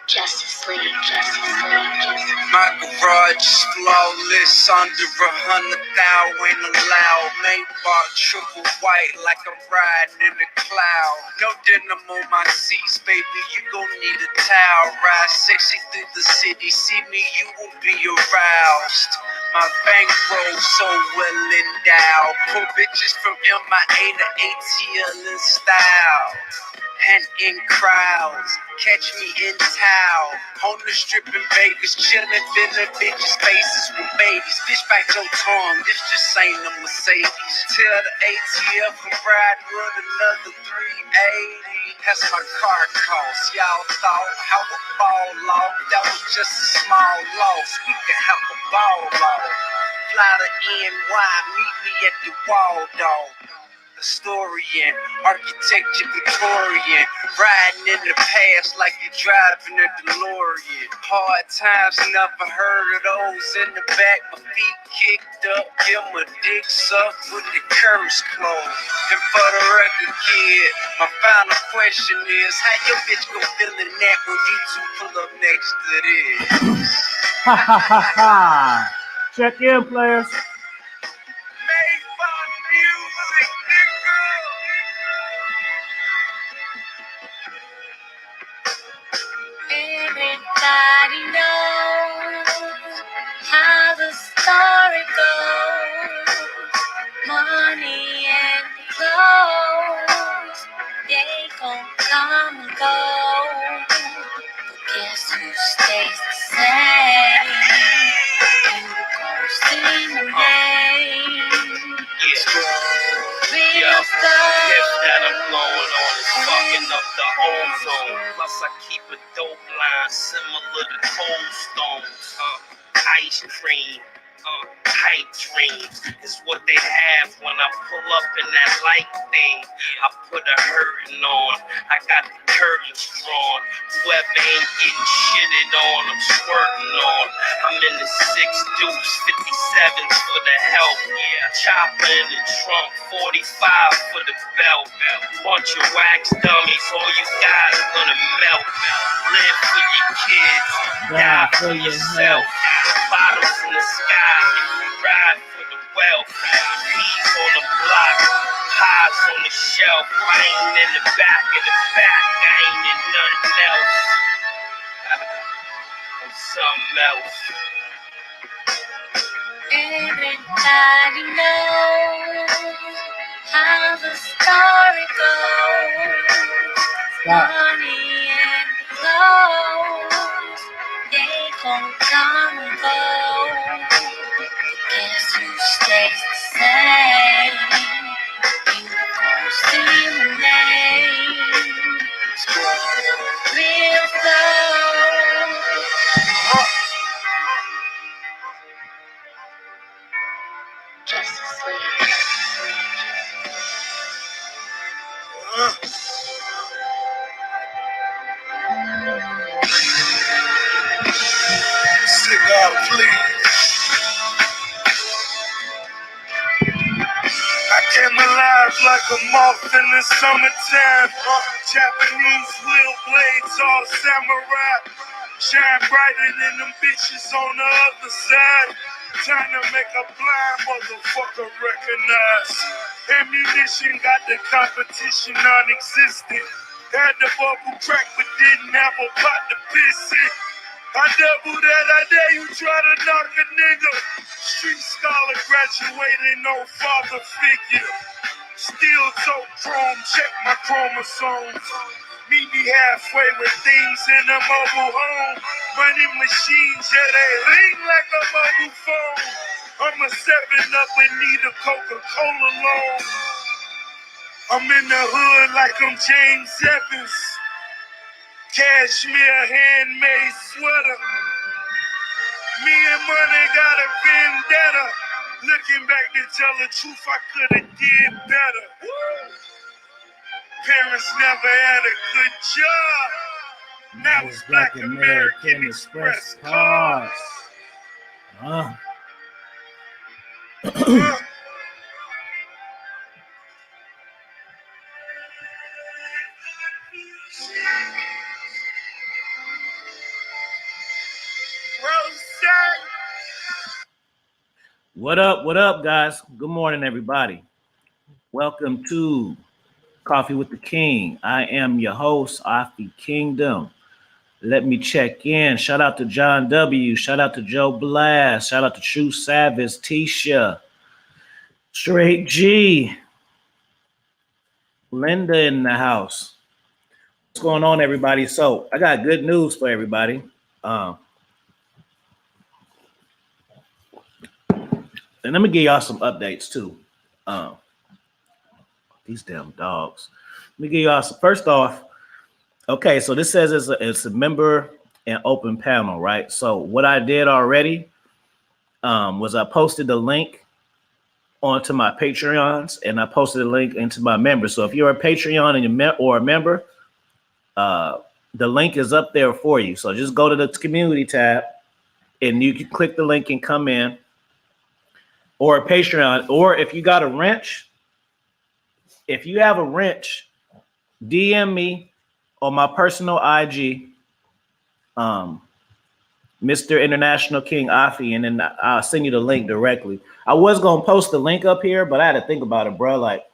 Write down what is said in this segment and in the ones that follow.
Justice League, Justice League, Justice League. My garage is flawless, under 100,000 ain't allowed. Maybach triple white like I'm riding in the cloud. No denim on my seats, baby, you gon' need a towel. Ride sexy through the city, see me, you won't be aroused. My bankroll so well endowed. Pull bitches from MIA to ATL in style. And in crowds, catch me in town. On the strip in Vegas, chillin', feelin' bitches' faces with babies. Bitch, bite your tongue, this just ain't a Mercedes. Tell the ATF I'm riding with another 380. That's my car cost. Y'all thought I would fall off. That was just a small loss. We can have a ball off. Fly to NY, meet me at the Waldorf. Historian, architecture Victorian, riding in the past like you're driving a DeLorean. Hard times, never heard of those in the back. My feet kicked up, give my dick sucked with the curse closed. And for the record, kid, my final question is, how your bitch gon' feel in that when you two pull up next to this? Ha ha ha ha! Check in, players. Everybody knows how the story goes. Money and clothes, they gon' come and go. But guess who stays the same? You gon' see my name. Real stuff. That I'm blowing on is fucking up the ozone. Plus I keep a dope line similar to cold stones. Ice cream, pipe dreams is what they have when I pull up in that light thing. I put a hurtin' on, I got the curtains drawn. Whoever ain't getting shitted on, I'm squirting on. I'm in the 6 deuce, 57s for the help. Chopper in the trunk, 45 for the belt. Bunch of wax dummies, all you guys gonna melt. Live for your kids, die for yourself. Bottles in the sky, if you ride for the wealth. Peas on the block, pies on the shelf. I ain't in the back of the back, I ain't in nothing else. I'm something else. Everybody knows how the story goes. Money and clothes, they gon' come and go. Guess who stays the same? You gon' see my name. Real stuff. Justice League. Cigar, please. I came alive like a moth in the summertime. Japanese wheel blades, all samurai. Shine brighter than them bitches on the other side. Trying to make a blind motherfucker recognize. Ammunition got the competition non-existent. Had the bubble crack but didn't have a pot to piss in. I double that, I dare you try to knock a nigga. Street scholar graduating, no father figure. Steel toe chrome, check my chromosomes. Meet me halfway with things in a mobile home. Money machines, yeah, they ring like a mobile phone. I'm a 7-up and need a Coca-Cola loan. I'm in the hood like I'm James Evans. Cashmere handmade sweater. Me and money got a vendetta. Looking back to tell the truth, I could have did better. Parents never had a good job. Now it's Black American Express cars. What up, guys? Good morning, everybody. Welcome to Coffee with the King. I am your host, Afi Kingdom. Let me check in. Shout out to John W. Shout out to Joe Blast. Shout out to True Savage, Tisha, Straight G, Linda in the house. What's going on, everybody? So I got good news for everybody. And let me give y'all some updates too. These damn dogs. Let me give y'all some. First off, okay, so this says it's a member and open panel, right? So what I did already was I posted the link onto my Patreons, and I posted a link into my members. So if you're a Patreon and or a member, the link is up there for you. So just go to the community tab, and you can click the link and come in. Or a Patreon, or if you got a wrench, if you have a wrench, DM me on my personal IG, Mr. International King Afi, and then I'll send you the link directly. I was gonna post the link up here, but I had to think about it, bro. Like,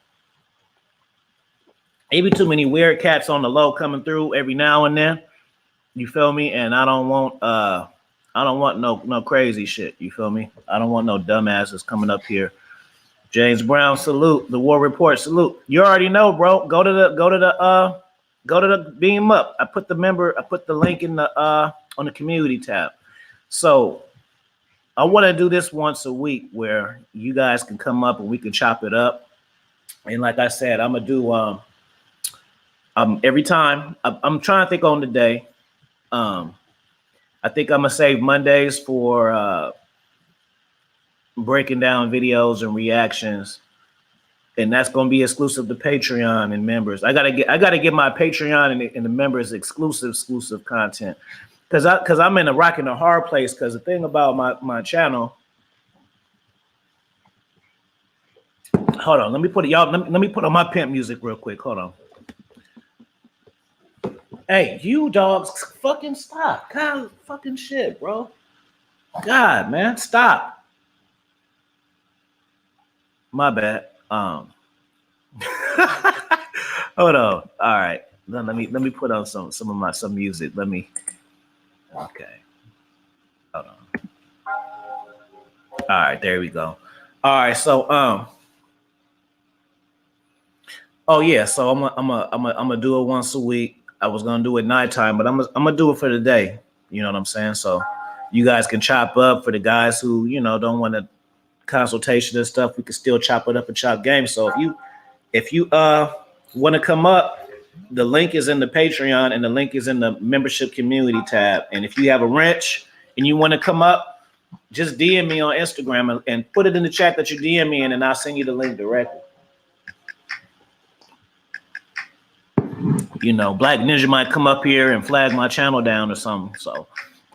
maybe too many weird cats on the low coming through every now and then. You feel me? And I don't want no crazy shit. You feel me? I don't want no dumbasses coming up here. James Brown, salute. The War Report, salute. You already know, bro. Go to the Beam Up. I put the link in the on the community tab. So I want to do this once a week where you guys can come up and we can chop it up. And like I said, I'm gonna do every time. I'm trying to think on the day. I think I'm gonna save Mondays for breaking down videos and reactions, and that's gonna be exclusive to Patreon and members. I gotta get my Patreon and the members exclusive content, because I'm in a rock and a hard place. Because the thing about my channel, hold on, let me put it, y'all. Let me put on my pimp music real quick. Hold on. Hey, you dogs, fucking stop. God, fucking shit, bro. God, man, stop. My bad. Hold on. All right. Let me put on some music. Okay. Hold on. All right, there we go. All right, so oh yeah, so I'm gonna do it once a week. I was gonna do it nighttime, but I'm gonna do it for the day. You know what I'm saying? So you guys can chop up. For the guys who don't want a consultation and stuff, we can still chop it up and chop game. So if you want to come up, the link is in the Patreon and the link is in the membership community tab. And if you have a wrench and you want to come up, just DM me on Instagram and put it in the chat that you DM me in, and I'll send you the link directly. Black Ninja might come up here and flag my channel down or something. So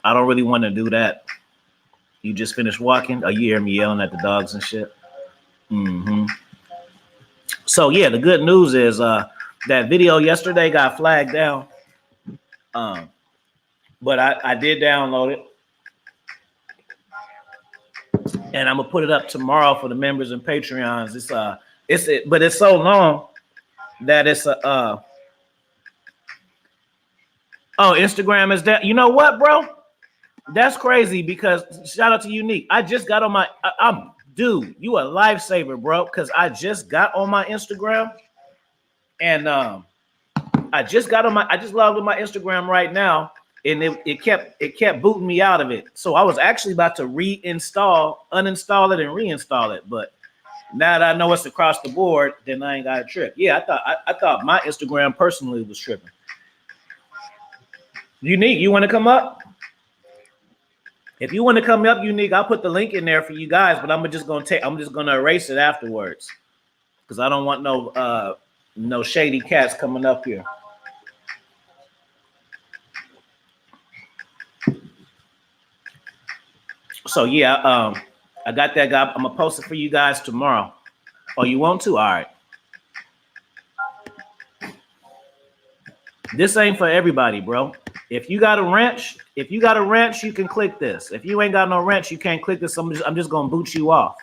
I don't really want to do that. You just finished walking? Oh, you hear me yelling at the dogs and shit? So yeah, the good news is that video yesterday got flagged down. But I did download it. And I'm gonna put it up tomorrow for the members and Patreons. But it's so long that it's oh, Instagram is that. You know what, bro? That's crazy, because shout out to Unique. I just got on my dude, you a lifesaver, bro. Because I just got on my Instagram, and I just logged in my Instagram right now, and it kept booting me out of it. So I was actually about to uninstall it and reinstall it, but now that I know it's across the board, then I ain't got a trip. Yeah, I thought my Instagram personally was tripping. Unique, you want to come up? If you want to come up, Unique, I'll put the link in there for you guys, but I'm just gonna erase it afterwards. Because I don't want no shady cats coming up here. So yeah, I got that guy. I'm gonna post it for you guys tomorrow. Oh, you want to? All right. This ain't for everybody, bro. If you got a wrench, you can click this. If you ain't got no wrench, you can't click this. I'm just gonna boot you off.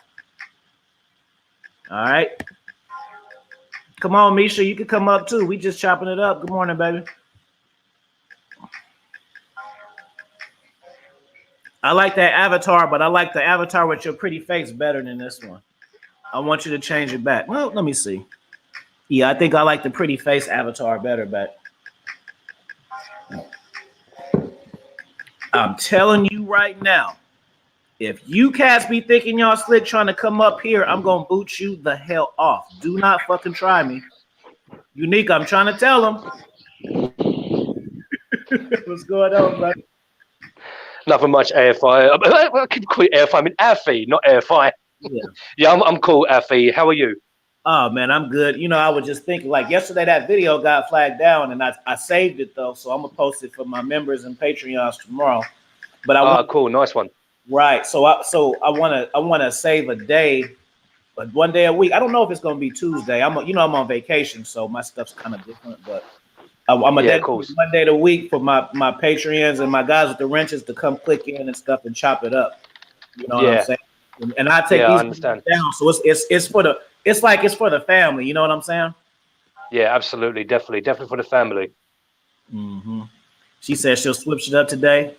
All right. Come on, Misha, you can come up too. We just chopping it up. Good morning, baby. I like that avatar, but I like the avatar with your pretty face better than this one. I want you to change it back. Well, let me see. Yeah, I think I like the pretty face avatar better, but I'm telling you right now, if you cats be thinking y'all slick trying to come up here, I'm gonna boot you the hell off. Do not fucking try me. Unique, I'm trying to tell them. What's going on, bro? Nothing much, AFI. I could call it AFI. I mean, AFI, not AFI. Yeah, I'm cool, AFI. How are you? Oh, man, I'm good. You know, I was just thinking, like, yesterday that video got flagged down, and I saved it, though, so I'm going to post it for my members and Patreons tomorrow. But cool. Nice one. Right. So I want to save a day, but one day a week. I don't know if it's going to be Tuesday. I'm on vacation, so my stuff's kind of different, but I'm a one day a week for my Patreons and my guys with the wrenches to come click in and stuff and chop it up. You know what I'm saying? And I take these down. So it's for the family. You know what I'm saying? Yeah, absolutely, definitely for the family. Mm-hmm. She said she'll switch it up today.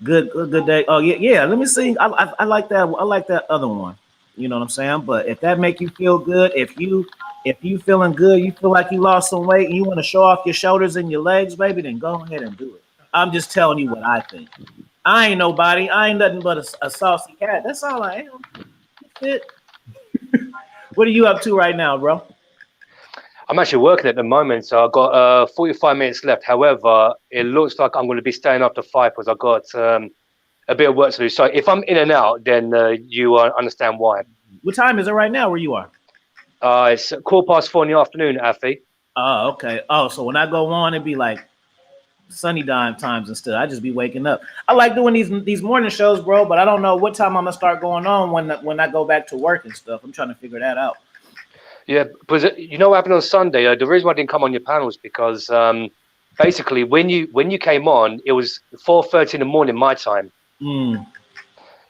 Good day. Oh yeah. Let me see. I like that. I like that other one. You know what I'm saying? But if that make you feel good, if you feeling good, you feel like you lost some weight and you want to show off your shoulders and your legs, baby, then go ahead and do it. I'm just telling you what I think. I ain't nobody. I ain't nothing but a saucy cat. That's all I am. That's it. What are you up to right now, bro? I'm actually working at the moment, so I've got 45 minutes left. However, it looks like I'm going to be staying after 5 because I've got a bit of work to do. So if I'm in and out, then you understand why. What time is it right now where you are? It's 4:15 in the afternoon, Afi. Oh, okay. Oh, so when I go on, it'd be like sunny dime times instead. I just be waking up. I like doing these morning shows, bro, but I don't know what time I'm gonna start going on when I go back to work and stuff. I'm trying to figure that out. Yeah, but you know what happened on Sunday? The reason why I didn't come on your panel is because basically when you came on, it was 4:30 in the morning my time.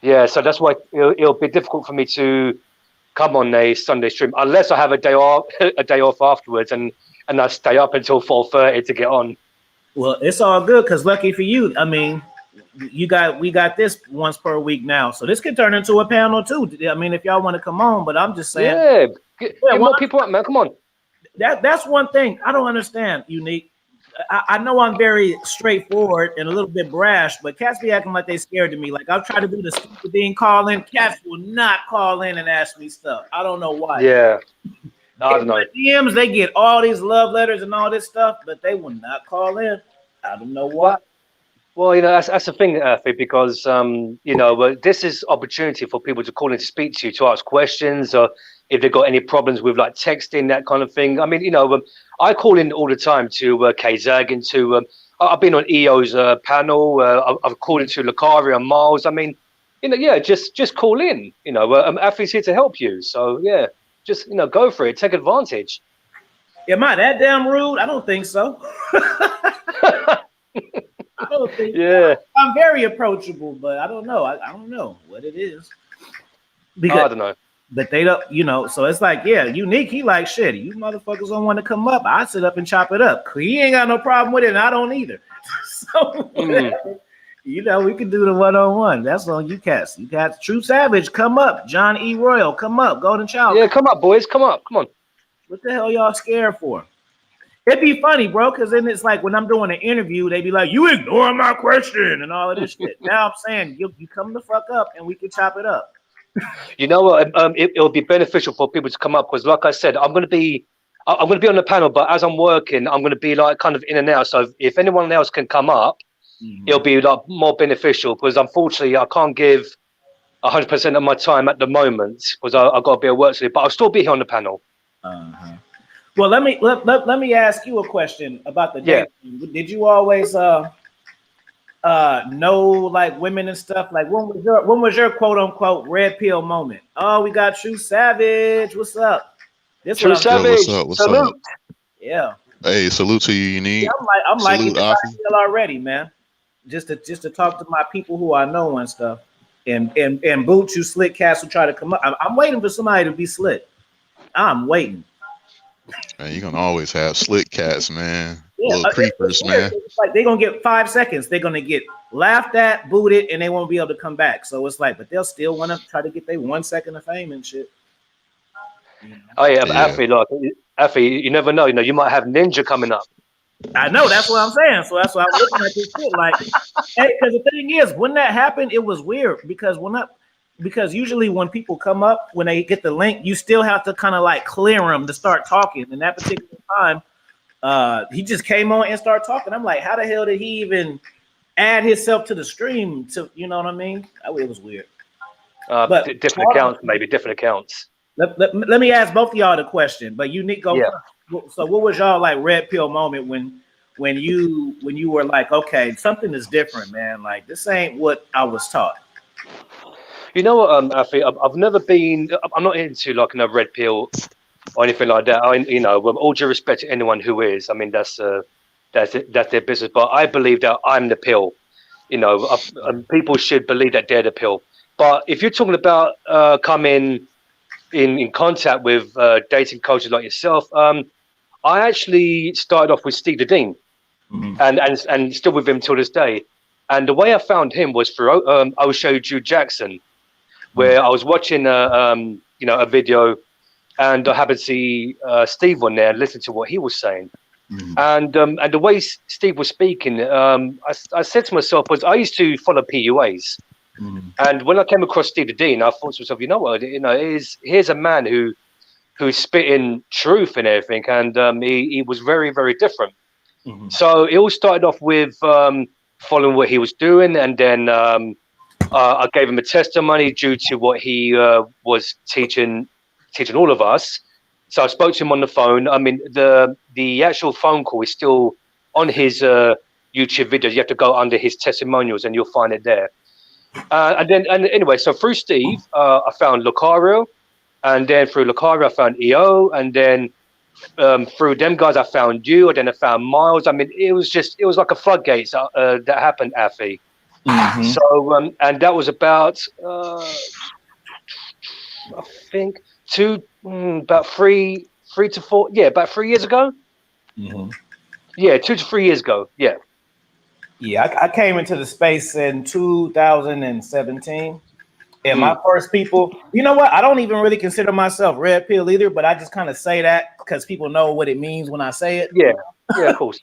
Yeah, so that's why it'll be difficult for me to come on a Sunday stream unless I have a day off afterwards, and I stay up until 4:30 to get on. Well, it's all good because lucky for you, I mean, we got this once per week now, so this could turn into a panel too. I mean, if y'all want to come on, but I'm just saying, get more people up, man. Come on. That's one thing I don't understand, Unique. I know I'm very straightforward and a little bit brash, but cats be acting like they scared of me. Like I'll try to do the stupid thing, call in. Cats will not call in and ask me stuff. I don't know why. Yeah. I don't know. DMs, they get all these love letters and all this stuff, but they will not call in. I don't know why. Well, you know, that's the thing, because you know, this is opportunity for people to call in to speak to you, to ask questions, or if they've got any problems with like texting, that kind of thing. I mean, you know, I call in all the time to K-Zag and to I've been on EO's panel. I've called into Lacari and Miles. I mean, you know, yeah, just call in. You know, Afi's here to help you. So yeah, just go for it. Take advantage. Am I that damn rude? I don't think so. I don't think. Yeah, I'm very approachable, but I don't know. I don't know what it is. Because, I don't know. But they don't, so it's like, yeah, Unique. He like shit. You motherfuckers don't want to come up. I sit up and chop it up. He ain't got no problem with it, and I don't either. So we can do the one-on-one. That's on you cats. You cats, True Savage, come up. John E. Royal, come up. Golden Child. Yeah, come up, boys. Come up. Come on. What the hell y'all scared for? It'd be funny, bro, because then it's like when I'm doing an interview, they be like, you ignoring my question and all of this shit. Now I'm saying you come the fuck up and we can chop it up. You know what? It'll be beneficial for people to come up because, like I said, I'm gonna be on the panel, but as I'm working, I'm gonna be like kind of in and out. So if anyone else can come up, it'll be like more beneficial, because unfortunately I can't give 100% of my time at the moment because I've got to be at work today, but I'll still be here on the panel. Well, let me ask you a question about the dating. Did you always know like women and stuff? Like when was your quote unquote red pill moment? Oh, we got True Savage. What's up? This True Savage. What's Salute. up? Yeah. Hey, salute to you, Unique. Yeah, I'm liking Salute, this Afi. ideal already, man. Just to talk to my people who I know and stuff. And Boots, you slick cats who try to come up. I'm waiting for somebody to be slick. I'm waiting. Man, you're gonna always have slick cats, man. Yeah, Little creepers, man. It's like they're gonna get 5 seconds. They're gonna get laughed at, booted, and they won't be able to come back. So it's like, but they'll still want to try to get their 1 second of fame and shit. Oh yeah, but Afi, you never know. You know, you might have Ninja coming up. I know, that's what I'm saying. So that's why I'm looking at this shit like, hey, because the thing is, when that happened, it was weird because usually when people come up, when they get the link, you still have to kind of like clear them to start talking. And that particular time, he just came on and started talking. I'm like, how the hell did he even add himself to the stream? To, you know what I mean? It was weird. But different accounts, maybe different accounts. Let me ask both of y'all the question, but Unique, go first. So what was y'all like red pill moment when you were like, okay, something is different, man. Like this ain't what I was taught. You know what, Afi, I've never been. I'm not into like a red pill or anything like that. You know, with all due respect to anyone who is, I mean that's their business. But I believe that I'm the pill. You know, people should believe that they're the pill. But if you're talking about coming in contact with dating coaches like yourself, I actually started off with Steve the Dean, and still with him till this day. And the way I found him was through I will show you Jude Jackson, where I was watching a video, and I happened to see Steve on there and listen to what he was saying. And the way Steve was speaking, I said to myself, was I used to follow PUAs. And when I came across Steve the Dean, I thought to myself, you know what, here's a man who's spitting truth and everything, and he was very, very different. So it all started off with following what he was doing, and then I gave him a testimony due to what he was teaching all of us. So I spoke to him on the phone. I mean, the actual phone call is still on his YouTube videos. You have to go under his testimonials, and you'll find it there. And anyway, so through Steve, I found Lucario, and then through Lucario, I found EO, and then through them guys, I found you, and then I found Miles. I mean, it was like a floodgates that happened, Afi. So, and that was about, I think, about 3 to 4, about 3 years ago. Yeah, 2 to 3 years ago. Yeah. Yeah, I came into the space in 2017. And my first people, you know what? I don't even really consider myself red pill either, but I just kind of say that because people know what it means when I say it. Yeah, of course.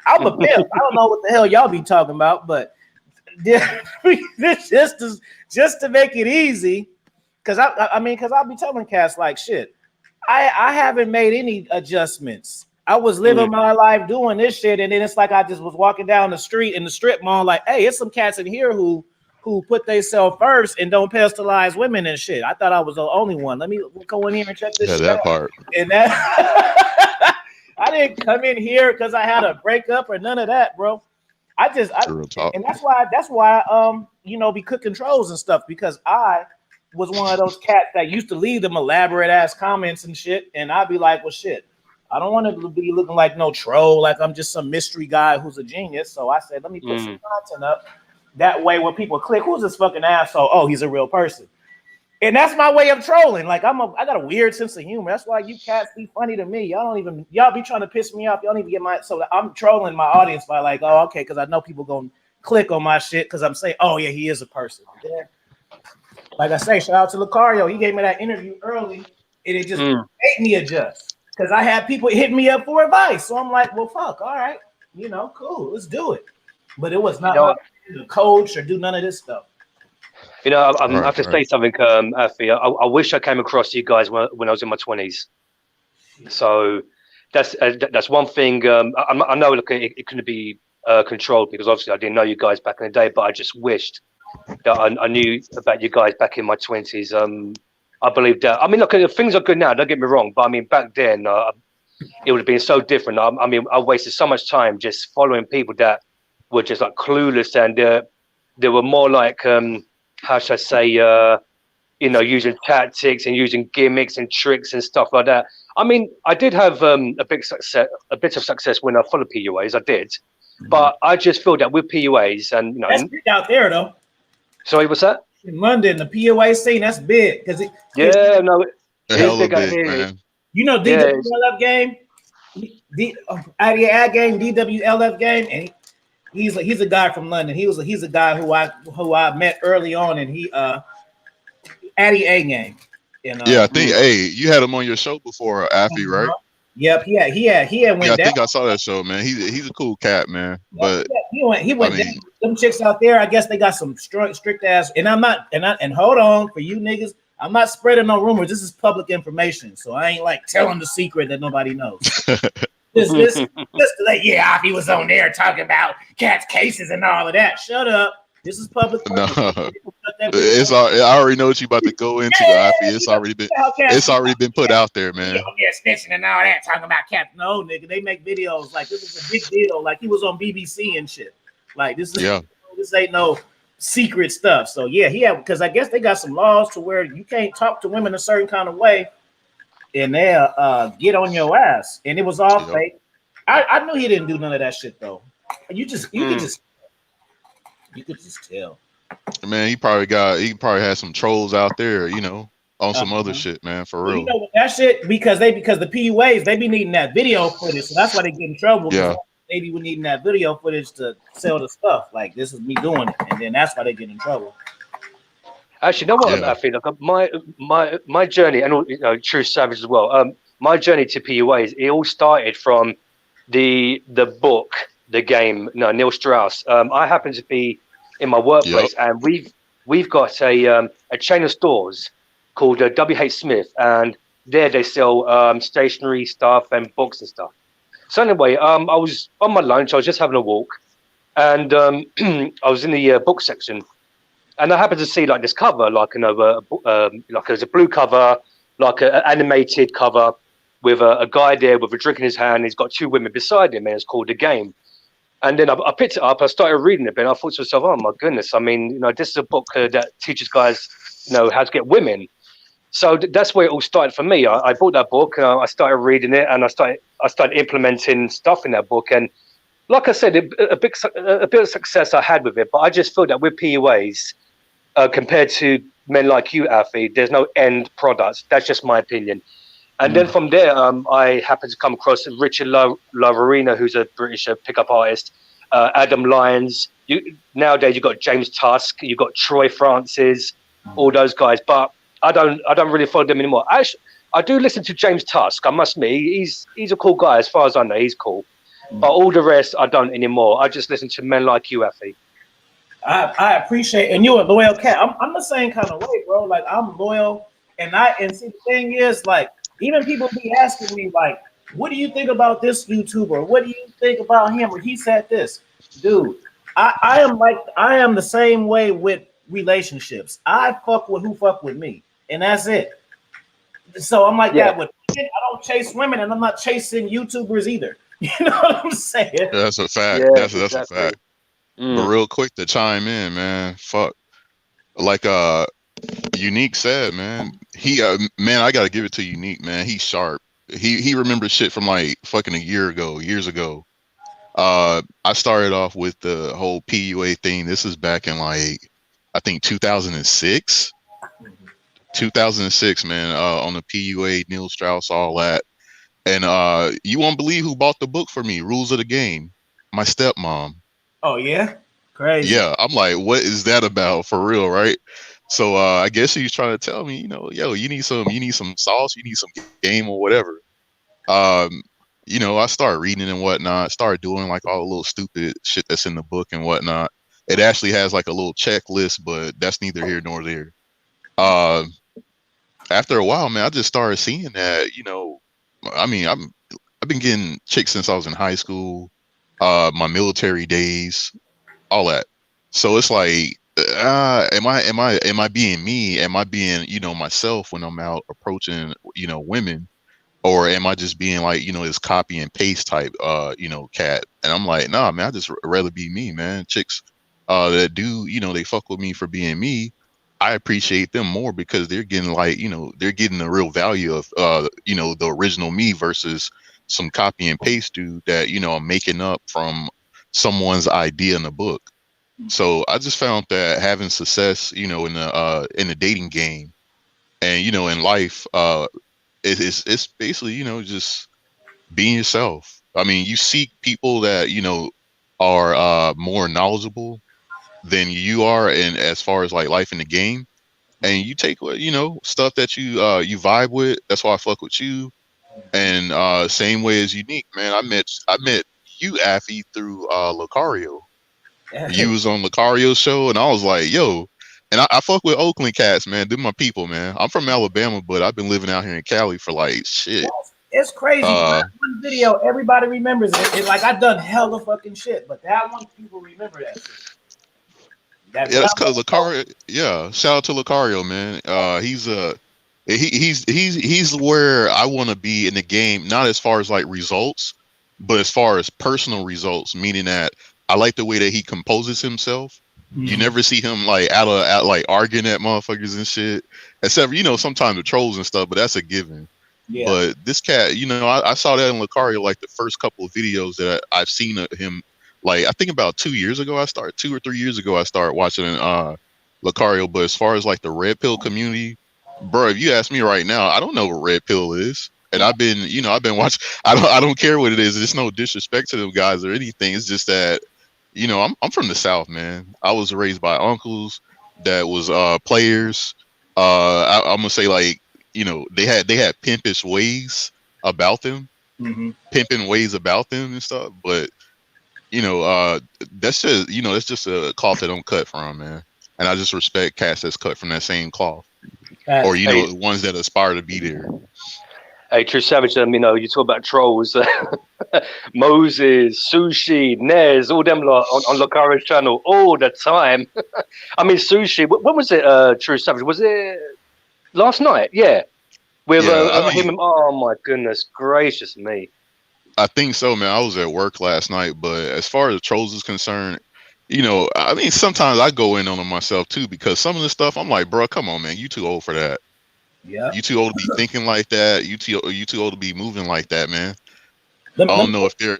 I'm a pimp. I don't know what the hell y'all be talking about, but this just to make it easy, because I'll be telling cats like shit. I haven't made any adjustments. I was living my life doing this shit, and then it's like I just was walking down the street in the strip mall, like, hey, it's some cats in here who put themselves first and don't pedestalize women and shit. I thought I was the only one. Let me go in here and check this shit that out. part. And that I didn't come in here because I had a breakup or none of that, bro. And that's why be cooking trolls and stuff, because I was one of those cats that used to leave them elaborate ass comments and shit, and I'd be like, well, shit, I don't want to be looking like no troll, like I'm just some mystery guy who's a genius. So I said, let me put some content up. That way, when people click, who's this fucking asshole? Oh, he's a real person. And that's my way of trolling. Like I got a weird sense of humor. That's why you cats be funny to me. Y'all be trying to piss me off. Y'all don't even get so I'm trolling my audience by like, oh, okay, because I know people gonna click on my shit because I'm saying, oh yeah, he is a person. Yeah. Like I say, shout out to Lucario. He gave me that interview early, and it just made me adjust. Because I had people hitting me up for advice. So I'm like, well, fuck, all right. Cool, let's do it. But it was not like to coach or do none of this stuff. I have to say something, Afi. I wish I came across you guys when I was in my 20s. So that's one thing. I know, look, it couldn't be controlled, because obviously I didn't know you guys back in the day, but I just wished that I knew about you guys back in my 20s. I believe that. I mean, look, things are good now. Don't get me wrong, but I mean, back then it would have been so different. I mean, I wasted so much time just following people that were just like clueless, and they were more like, how should I say, you know, using tactics and using gimmicks and tricks and stuff like that. I mean, I did have a bit of success when I followed PUAs. I did, but I just feel that with PUAs and you know, That's big out there though. sorry, what's that? In London, the POA scene, that's big because Yeah, no, A hell of big a out big, here. man. you know Yeah. DWLF game, ad game, DWLF game, and he's a guy from London. He's a guy who I met early on, and he Addy A game. And, Yeah, I think. Hey, you had him on your show before, Affy, right? Yep, he had went Yeah, I down. think I saw that show, man. He's a cool cat, man. But He went I mean- down. Them chicks out there, I guess they got some strict ass. And I'm not. And hold on, for you niggas, I'm not spreading no rumors. This is public information, so I ain't like telling the secret that nobody knows. Just like, yeah, he was on there talking about cats cases and all of that. Shut up. This is public. No. It's I already know what you about to go into, Affy. It's already been put out there, man. on there snitching and all that, talking about cats. No, nigga, they make videos like this is a big deal. Like he was on BBC and shit. Like this is this ain't no secret stuff. So yeah, because I guess they got some laws to where you can't talk to women a certain kind of way, and they'll get on your ass. And it was all fake. I knew he didn't do none of that shit though. You could just tell. Man, he probably had some trolls out there, you know, on some other shit, man, for real. You know what, that shit because the PUAs they be needing that video footage, so that's why they get in trouble. Yeah. They be needing that video footage to sell the stuff. Like this is me doing it, and then that's why they get in trouble. Actually, you know what? Yeah. I feel like my journey, and you know, True Savage as well. My journey to PUAs, it all started from the book, the game. No, Neil Strauss. I happen to be in my workplace, and we've got a chain of stores called WH Smith, and there they sell stationery stuff and books and stuff. So anyway, I was on my lunch. I was just having a walk, and I was in the book section, and I happened to see like this cover, like like there's a blue cover, like an animated cover with a guy there with a drink in his hand. He's got two women beside him, and it's called The Game. And then I picked it up. I started reading it, and I thought to myself, "Oh my goodness! I mean, you know, this is a book that teaches guys, you know, how to get women." So that's where it all started for me. I bought that book, and I started reading it, and I started implementing stuff in that book. And like I said, a bit of success I had with it, but I just feel that with PUAs, compared to men like you, Affy, there's no end product. That's just my opinion. And then from there, I happened to come across Richard Lavarina, who's a British pickup artist, Adam Lyons. Nowadays, you've got James Tusk, you've got Troy Francis, all those guys. But I don't really follow them anymore. I do listen to James Tusk. I must admit, he's a cool guy. As far as I know, he's cool. But all the rest, I don't anymore. I just listen to men like you, Affy. I appreciate, and you're a loyal cat. I'm the same kind of way, bro. Like I'm loyal, and see the thing is, like even people be asking me, like, what do you think about this YouTuber? What do you think about him? Or he said this, dude. I am the same way with relationships. I fuck with who fuck with me, and that's it. So I'm like that with women. I don't chase women, and I'm not chasing YouTubers either. You know what I'm saying? That's a fact. Yeah, That's a fact. But real quick to chime in, man. Fuck. Like Unique said, man. He man, I gotta give it to Unique, man. He's sharp. He remembers shit from like fucking years ago. I started off with the whole PUA thing. This is back in like I think 2006. 2006, man, on the PUA, Neil Strauss, all that. And you won't believe who bought the book for me, Rules of the Game. My stepmom. Oh yeah, crazy. Yeah, I'm like, what is that about for real, right? So I guess he's trying to tell me, you know, yo, you need some sauce, you need some game or whatever. You know, I started reading and whatnot, started doing like all the little stupid shit that's in the book and whatnot. It actually has like a little checklist, but that's neither here nor there. After a while, man, I just started seeing that, you know, I mean, I've been getting chicks since I was in high school. my military days, all that. So it's like, am I being me? Am I being, you know, myself when I'm out approaching, you know, women? Or am I just being like, you know, this copy and paste type, you know, cat? And I'm like, nah, man, I just rather be me, man. Chicks, that do, you know, they fuck with me for being me. I appreciate them more because they're getting like, you know, they're getting the real value of, you know, the original me versus some copy and paste dude that, you know, I'm making up from someone's idea in the book. So I just found that having success, you know, in the dating game and, you know, in life, it's basically, you know, just being yourself. I mean, you seek people that, you know, are more knowledgeable than you are, and as far as like life in the game, and you take what, you know, stuff that you vibe with. That's why I fuck with you. And same way as Unique, man. I met you, Affy, through Lucario. You was on Lucario's show, and I was like, yo. And I fuck with Oakland cats, man. They're my people, man. I'm from Alabama, but I've been living out here in Cali for like shit. It's crazy. That one video, everybody remembers it. Like I done hella fucking shit, but that one people remember that shit. Yeah, that's because Lucario. Yeah, shout out to Lucario, man. He's where I want to be in the game. Not as far as like results, but as far as personal results. Meaning that I like the way that he composes himself. You never see him like out like arguing at motherfuckers and shit. Except, you know, sometimes the trolls and stuff, but that's a given. Yeah. But this cat, you know, I saw that in Lucario like the first couple of videos that I've seen of him. Like I think about 2 years ago, 2 or 3 years ago, I started watching Lucario. But as far as like the red pill community, bro, if you ask me right now, I don't know what red pill is. And I've been watching. I don't care what it is. It's no disrespect to them guys or anything. It's just that, you know, I'm from the South, man. I was raised by uncles that was players. I'm gonna say, like, you know, they had pimpish ways about them, pimping ways about them and stuff. But you know, that's just a cloth that don't cut from, man. And I just respect cats that's cut from that same cloth, or you know, the ones that aspire to be there. Hey, True Savage, you know, you talk about trolls, Moses, Sushi, Nez, all them lot on Lucario's channel all the time. I mean, Sushi, when was it, True Savage? Was it last night? Yeah. With him. Oh, my goodness gracious me. I think so, man. I was at work last night, but as far as trolls is concerned, you know, I mean, sometimes I go in on them myself, too, because some of the stuff, I'm like, bro, come on, man. You too old for that. Yeah, you too old to be thinking like that. You too old to be moving like that, man. I don't know if they're.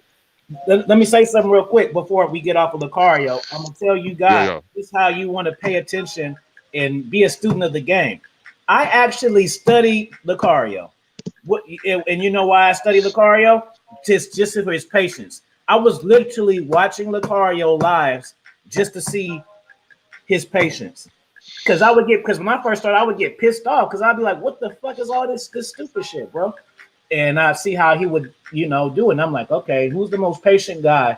Let me say something real quick before we get off of Lucario. I'm gonna tell you guys this is how you want to pay attention and be a student of the game. I actually studied Lucario. And you know why I studied Lucario? Just for his patience. I was literally watching Lucario lives just to see his patience. Because when I first started, I would get pissed off because I'd be like, what the fuck is all this stupid shit, bro? And I see how he would, you know, do it. And I'm like, okay, who's the most patient guy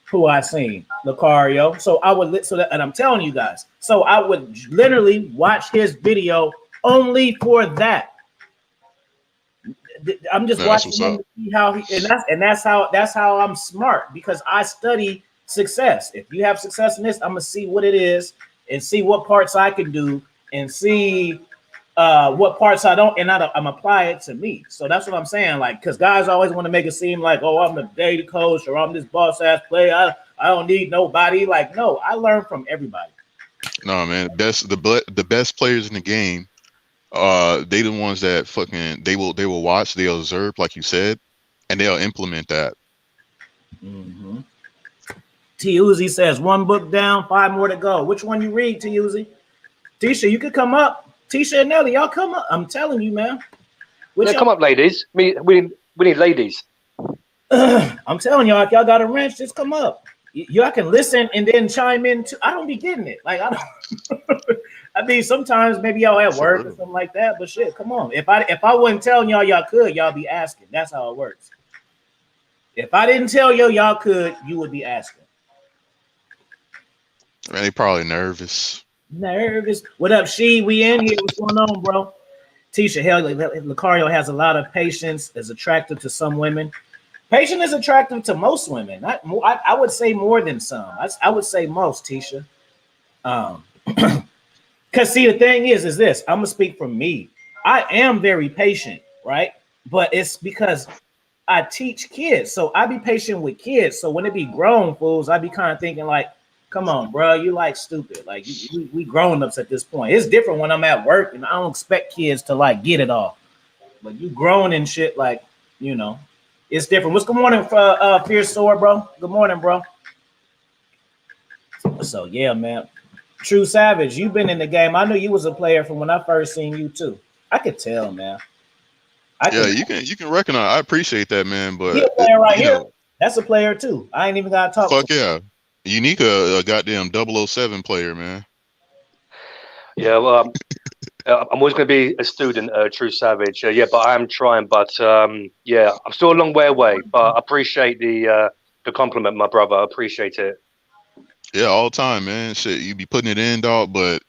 who I seen? Lucario. So I would, and I'm telling you guys, so I would literally watch his video only for that. I'm just watching him to see how that's how I'm smart, because I study success. If you have success in this, I'm gonna see what it is and see what parts I can do and see what parts I don't, and I'm apply it to me. So that's what I'm saying. Like, because guys always want to make it seem like, oh, I'm the data coach or I'm this boss ass player. I don't need nobody. Like, no, I learn from everybody. No, man, the best players in the game, they the ones that fucking they will watch, they'll observe, like you said, and they'll implement that. Mm-hmm. T Uzi says 1 book down, 5 more to go. Which one you read, T Uzi? Tisha, you could come up. Tisha and Nelly, y'all come up. I'm telling you, man. Come up, ladies. We need ladies. I'm telling y'all, if y'all got a wrench, just come up. Y'all can listen and then chime in too. I don't be getting it. Like, I don't. I mean, sometimes maybe y'all at work or something like that. But shit, come on. If I wasn't telling y'all could, y'all be asking. That's how it works. If I didn't tell y'all could, you would be asking. Man, they probably nervous. What up, She? We in here. What's going on, bro? Tisha, hell, Lucario has a lot of patience, is attractive to some women. Patient is attractive to most women. I would say more than some. I would say most, Tisha. Because see, the thing is this. I'm gonna speak from me. I am very patient, right? But it's because I teach kids, so I be patient with kids. So when it be grown fools, I be kind of thinking like, "Come on, bro, you like stupid. Like we grown ups at this point. It's different when I'm at work, and I don't expect kids to like get it all. But you grown and shit, like you know." It's different. What's good morning for Fierce Sword, bro? Good morning, bro. So yeah, man. True Savage, you've been in the game. I knew you was a player from when I first seen you too. I could tell, man. You can recognize. I appreciate that, man. But He a player right here. That's a player too. I ain't even gotta talk. Fuck yeah, Unique a goddamn 007 player, man. Yeah, well, I'm always going to be a student, True Savage. Yeah, but I am trying. But yeah, I'm still a long way away. But I appreciate the compliment, my brother. I appreciate it. Yeah, all the time, man. Shit, you be putting it in, dog. But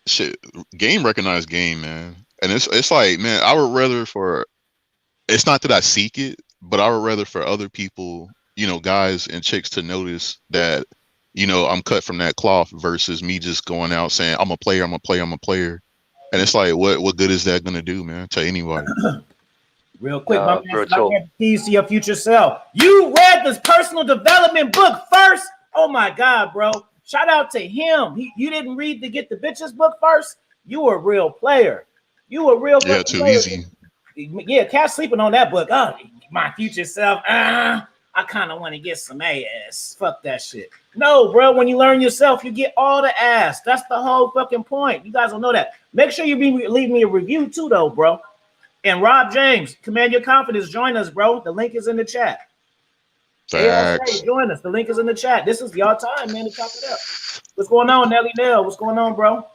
shit, game recognized game, man. And it's like, man, I would rather for. It's not that I seek it, but I would rather for other people, you know, guys and chicks to notice that. You know, I'm cut from that cloth versus me just going out saying I'm a player, I'm a player, I'm a player. And it's like, what good is that gonna do, man, to anybody? Real quick, my man, keys to your future self. You read this personal development book first? Oh my God, bro. Shout out to him. You didn't read the Get the Bitches book first? You a real player. You a real player. Too easy. Yeah, Cat sleeping on that book. Oh, my future self. I kind of want to get some ass. Fuck that shit. No, bro. When you learn yourself, you get all the ass. That's the whole fucking point. You guys don't know that. Make sure you leave me a review too, though, bro. And Rob James, Command Your Confidence. Join us, bro. The link is in the chat. Facts. Join us. The link is in the chat. This is y'all time, man, to chop it up. What's going on, Nelly Nell? What's going on, bro?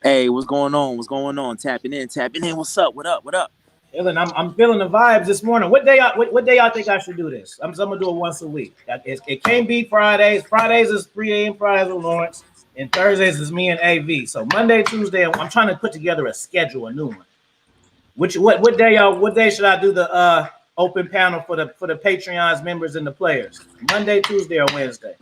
Hey, what's going on? What's going on? Tapping in. What's up? What up? What up? I'm feeling the vibes this morning. What day y'all think I should do this? I'm gonna do it once a week. It can't be Fridays. Fridays is 3 a.m. Fridays with Lawrence, and Thursdays is me and AV. So Monday, Tuesday, I'm trying to put together a schedule, a new one. What day should I do the open panel for the Patreon's members and the players? Monday, Tuesday, or Wednesday?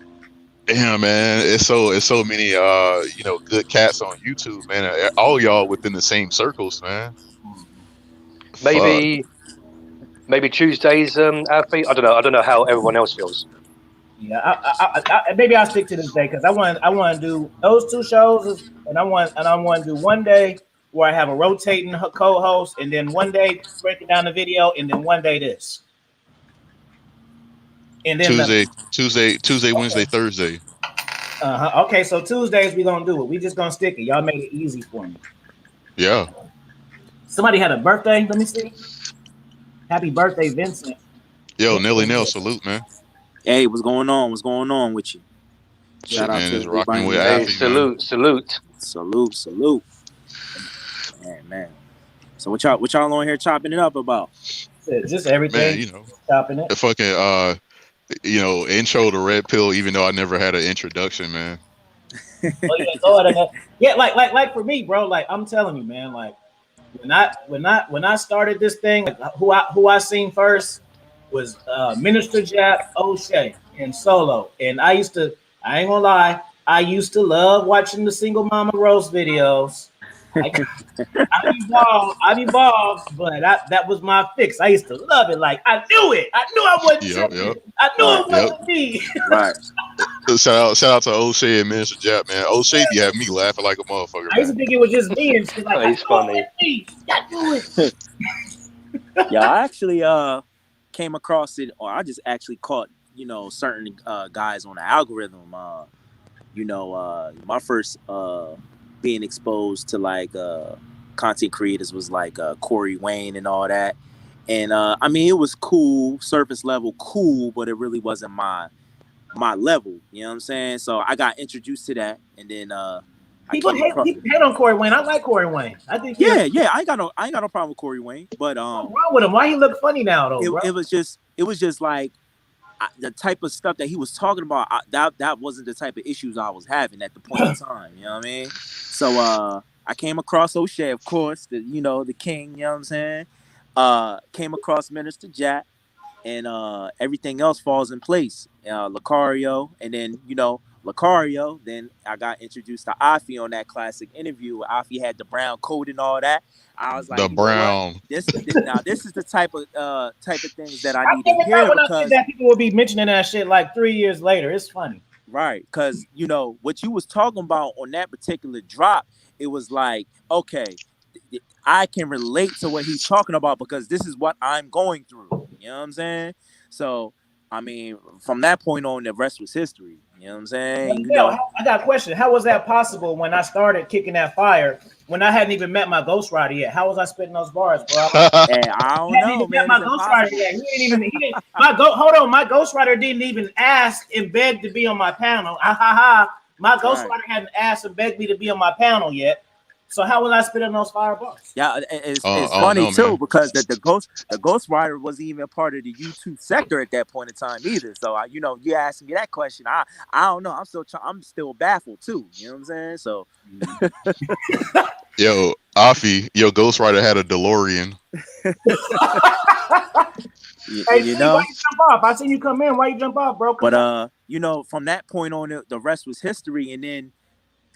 Damn, man, it's so many you know, good cats on YouTube, man. All y'all within the same circles, man. Maybe Tuesdays, Alfie. I don't know how everyone else feels. Yeah, I maybe I'll stick to this day because I want to do those two shows, and I want to do one day where I have a rotating co-host, and then one day breaking down the video, and then one day this. And then Tuesday, Wednesday, Thursday. Okay, so Tuesdays we gonna do it. We just gonna stick it. Y'all made it easy for me. Yeah. Somebody had a birthday. Let me see. Happy birthday, Vincent. Yo, Nelly Nell, salute, man. Hey, what's going on? What's going on with you? Shout out to rocking with Alfie, salute. Man. So what y'all on here chopping it up about? Just everything. Man, you know, chopping it. The fucking you know, intro to Red Pill, even though I never had an introduction, man. Yeah, like for me, bro. Like I'm telling you, man. Like when I started this thing, like, who I seen first was Minister Jap, O'Shea, and Solo. And I ain't gonna lie, I used to love watching the Single Mama Roast videos. I evolved, but that was my fix. I used to love it. Like I knew it. I knew I wasn't. Yep. I knew it wasn't me. Right. Shout out to O'Shea and Minister Jap, man. O'Shea be having me laughing like a motherfucker. I used to think it was just me, and she's like, He's funny. I knew it. Yeah, I actually came across it, or I just actually caught, you know, certain guys on the algorithm. My first being exposed to like content creators was like Corey Wayne and all that. And I mean, it was cool, surface level cool, but it really wasn't my level. You know what I'm saying? So I got introduced to that, and then people hate on Corey Wayne. I like Corey Wayne. I think yeah. I ain't got no problem with Corey Wayne. But what's wrong with him? Why he look funny now though? It was just like the type of stuff that he was talking about. That wasn't the type of issues I was having at the point in time. You know what I mean? So I came across O'Shea, of course, the king. You know what I'm saying? came across Minister Jack, and everything else falls in place. Lucario, and then Lucario. Then I got introduced to Afi on that classic interview. Afi had the brown coat and all that. I was like, The you know what? brown. This is the type of things that I I need to think it's hear when I because think that people will be mentioning that shit like 3 years later. It's funny. right, because what you was talking about on that particular drop, it was like, okay, I can relate to what he's talking about because this is what I'm going through. You know what I'm saying? So, I mean, from that point on, the rest was history. You know what I'm saying? I got a question. How was that possible when I started kicking that fire when I hadn't even met my ghostwriter yet? How was I spitting those bars, bro? Hey, I don't know, man. My ghostwriter yet. He didn't. Hold on. My ghostwriter didn't even ask and beg to be on my panel. My ghostwriter hadn't asked and begged me to be on my panel yet. So how was I spitting those fire bars? Yeah, it's funny too, man. Because the ghostwriter wasn't even part of the YouTube sector at that point in time either. So you asked me that question. I don't know. I'm still baffled too. You know what I'm saying? So Yo, Afi, your ghostwriter had a DeLorean. Why you jump off? I seen you come in. Why you jump off, bro? But from that point on, the rest was history. And then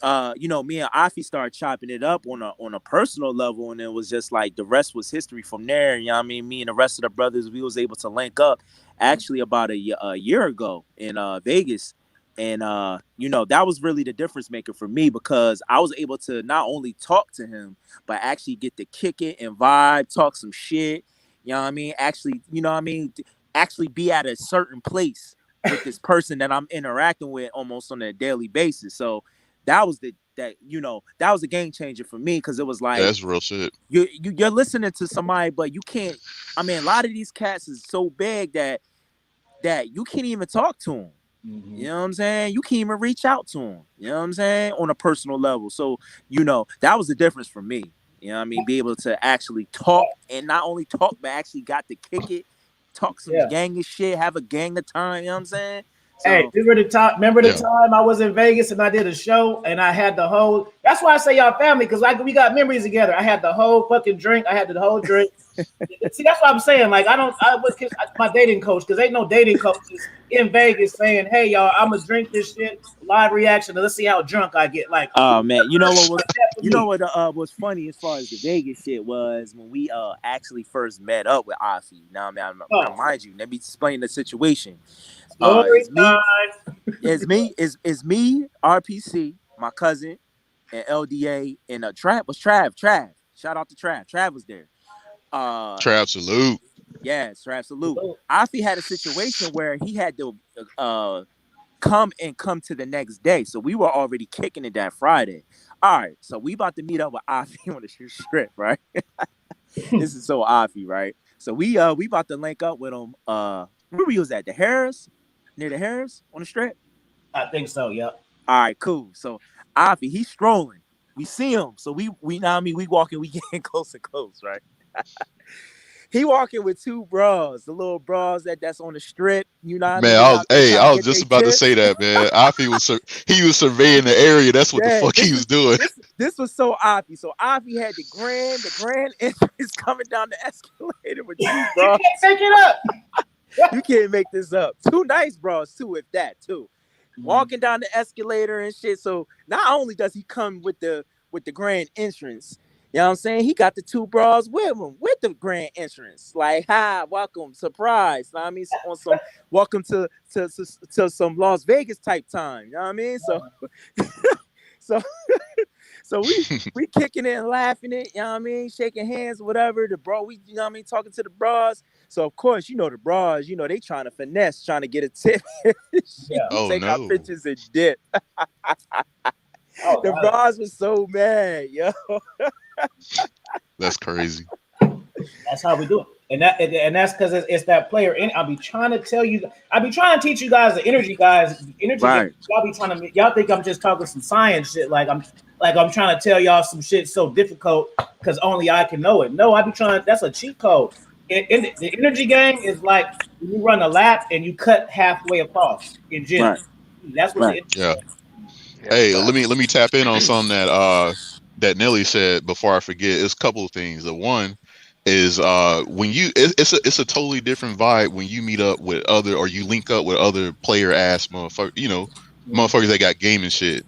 me and Afi started chopping it up on a personal level, and it was just like the rest was history from there. You know what I mean? Me and the rest of the brothers, we was able to link up actually about a year ago in Vegas. And that was really the difference maker for me because I was able to not only talk to him, but actually get to kick it and vibe, talk some shit. You know what I mean? Actually, actually be at a certain place with this person that I'm interacting with almost on a daily basis. So that was that was a game changer for me because it was like that's real shit. You're listening to somebody, but you can't. I mean, a lot of these cats is so big that you can't even talk to them. Mm-hmm. You know what I'm saying? You can't even reach out to them. You know what I'm saying? On a personal level. So that was the difference for me. You know what I mean? Be able to actually talk and not only talk, but actually got to kick it, talk some gang of shit, have a gang of time. You know what I'm saying? So, hey, remember the time I was in Vegas and I did a show and I had the whole. That's why I say y'all family because we got memories together. I had the whole fucking drink. I had the whole drink. See, that's what I'm saying. Like I was my dating coach because ain't no dating coaches in Vegas saying, "Hey, y'all, I'm gonna drink this shit." Live reaction. Let's see how drunk I get. Like, oh man, what was funny as far as the Vegas shit was when we actually first met up with Afi. Now, man, mind you, let me explain the situation. It's me, RPC, my cousin, and LDA, and Trav was Trav. Shout out to Trav. Trav was there. Trav salute. Yes, Trav salute. Afi had a situation where he had to come to the next day. So we were already kicking it that Friday. All right, so we about to meet up with Afi on the strip, right? This is so Afi, right? So we about to link up with him. Where we was at? The Harris? Near the Harris on the strip? I think so, yeah. All right, cool. So Afi, he's strolling. We see him. So we know what I mean, we walking, we getting close and close, right? He walking with two bras, the little bras that's on the strip. You know what man, I mean? I was just about to say that, man. Afi was surveying the area. That's what the fuck he was doing. This was so Afi. So Afi had the grand entrance coming down the escalator with two bras. You can't make it up. You can't make this up. Two nice bras too, if that too. Walking down the escalator and shit. So not only does he come with the grand entrance, you know what I'm saying? He got the two bras with him, with the grand entrance. Like, hi, welcome, surprise. You know what I mean? On some welcome to some Las Vegas type time. You know what I mean? So we kicking it and laughing it, you know what I mean? Shaking hands, whatever. The bro, you know what I mean, talking to the bras. So of course, the bras, they trying to finesse, trying to get a tip. Take our pictures and dip. The bras was so mad, yo. That's crazy. That's how we do it. And that's because it's that player. I'll be trying to tell you. I'll be trying to teach you guys the energy, guys. Energy. Right. Y'all think I'm just talking some science shit. Like I'm trying to tell y'all some shit so difficult because only I can know it. No, I be trying. That's a cheat code. The energy game is like you run a lap and you cut halfway across in gym. Right. That's what. Right. Yeah. Hey, let me tap in on something that Nelly said before I forget. It's a couple of things. The one, is when you it's a totally different vibe when you meet up with other or you link up with other player ass motherfuckers, motherfuckers that got game and shit.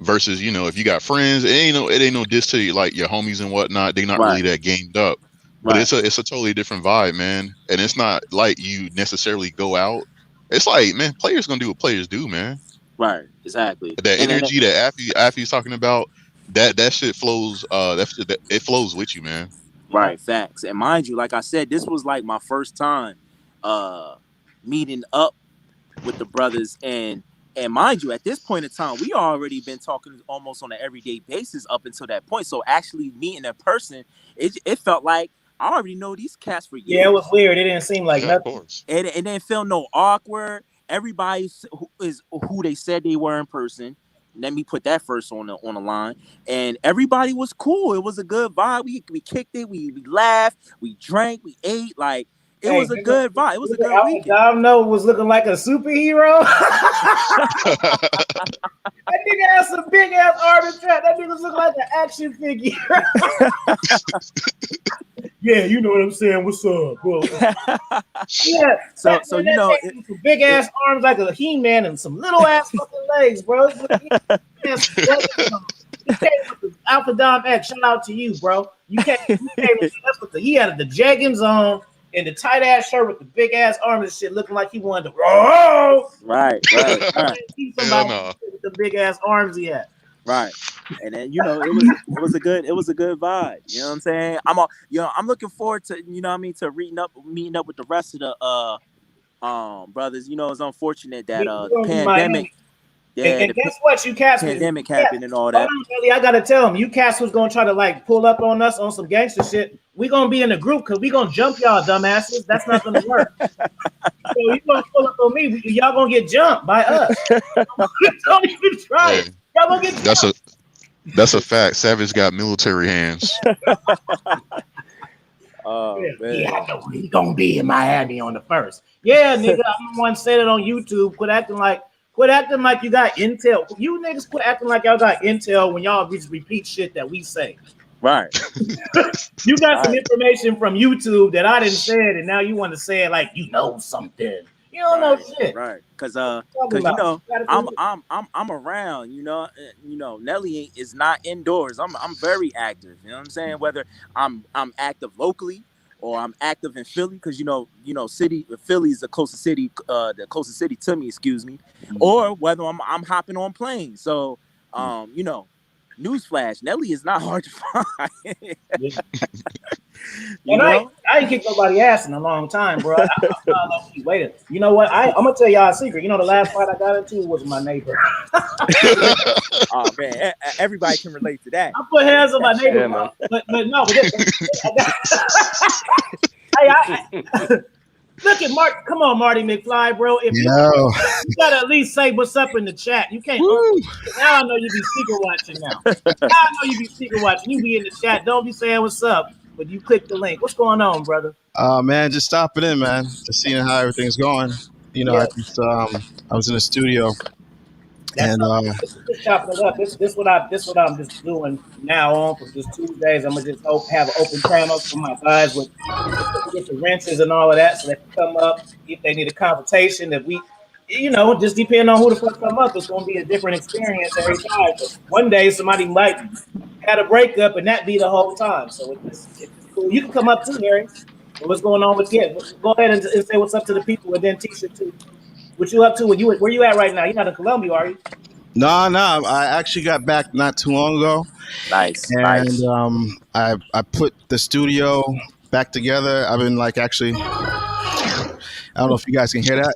Versus, if you got friends, it ain't no diss to you, like your homies and whatnot. They not really that gamed up, but it's a totally different vibe, man. And it's not like you necessarily go out. It's like, man, players gonna do what players do, man. Right, exactly. That energy that Affy's talking about, that shit flows. It flows with you, man. Right, facts. And mind you, like I said, this was like my first time meeting up with the brothers, and mind you, at this point in time, we already been talking almost on an everyday basis up until that point. So actually meeting in person, it felt like I already know these cats for years. Yeah, it was weird. It didn't seem like nothing. Of course. It didn't feel no awkward. Everybody is who they said they were in person. Let me put that first on the line. And everybody was cool. It was a good vibe. We kicked it. We laughed. We drank. We ate. Like, it was a good vibe. It was a good weekend. Domino was looking like a superhero. That nigga had some big ass arm and trap. That nigga was looking like an action figure. Yeah, you know what I'm saying. What's up, bro? Yeah. So some big ass arms like a He-Man and some little ass fucking legs, bro. He came with the Alpha Dom X. Shout out to you, bro. He had the jeggings on and the tight ass shirt with the big ass arms and shit, looking like he wanted to roll. Right. Somebody with the big ass arms he had. Right. And then it was a good vibe. You know what I'm saying? I'm looking forward to to meeting up with the rest of the brothers. It's unfortunate that the pandemic. Yeah, and guess what? You cats pandemic happened and all that. I gotta tell them, you cats was gonna try to like pull up on us on some gangster shit. We gonna be in a group because we gonna jump y'all dumbasses. That's not gonna work. So you gonna pull up on me? Y'all gonna get jumped by us. Don't even try it. Y'all gonna get jumped. That's a fact. Savage got military hands. Man. Yeah, I know he's gonna be in Miami on the 1st. Yeah, nigga, I'm the one said it on YouTube. Quit acting like you got intel. You niggas quit acting like y'all got intel when y'all just repeat shit that we say. Right. You got some information from YouTube that I didn't say it, and now you want to say it like you know something. You don't know shit. Right. Because I'm around. Nelly is not indoors. I'm very active. You know what I'm saying? Whether I'm active locally or I'm active in Philly, because Philly is the closest city to me, excuse me, or whether I'm hopping on planes. So newsflash, Nelly is not hard to find. I ain't kicked nobody ass in a long time, bro. Waiting. You know what? I'm gonna tell y'all a secret. The last fight I got into was my neighbor. Oh man, everybody can relate to that. I put hands on my neighbor, bro. But no. Look at Mark. Come on, Marty McFly, bro. If you gotta at least say what's up in the chat. You can't. Now I know you be secret watching now. You be in the chat. Don't be saying what's up, but you click the link. What's going on, brother? Man, just stopping in, man. Just seeing how everything's going. I was in the studio. Just chopping it up. This what I'm just doing now on for just Tuesdays. I'm gonna just have an open channel for my guys with the wrenches and all of that, so they can come up if they need a consultation. That we, just depending on who the fuck come up, it's gonna be a different experience every time. But one day somebody might had a breakup and that be the whole time. So it's cool. You can come up too, Harry. What's going on with you? Go ahead and say what's up to the people, and then Tisha too. What you up to? Where you at right now? You're not in Colombia, are you? No. I actually got back not too long ago. Nice. I put the studio back together. I've been actually. I don't know if you guys can hear that.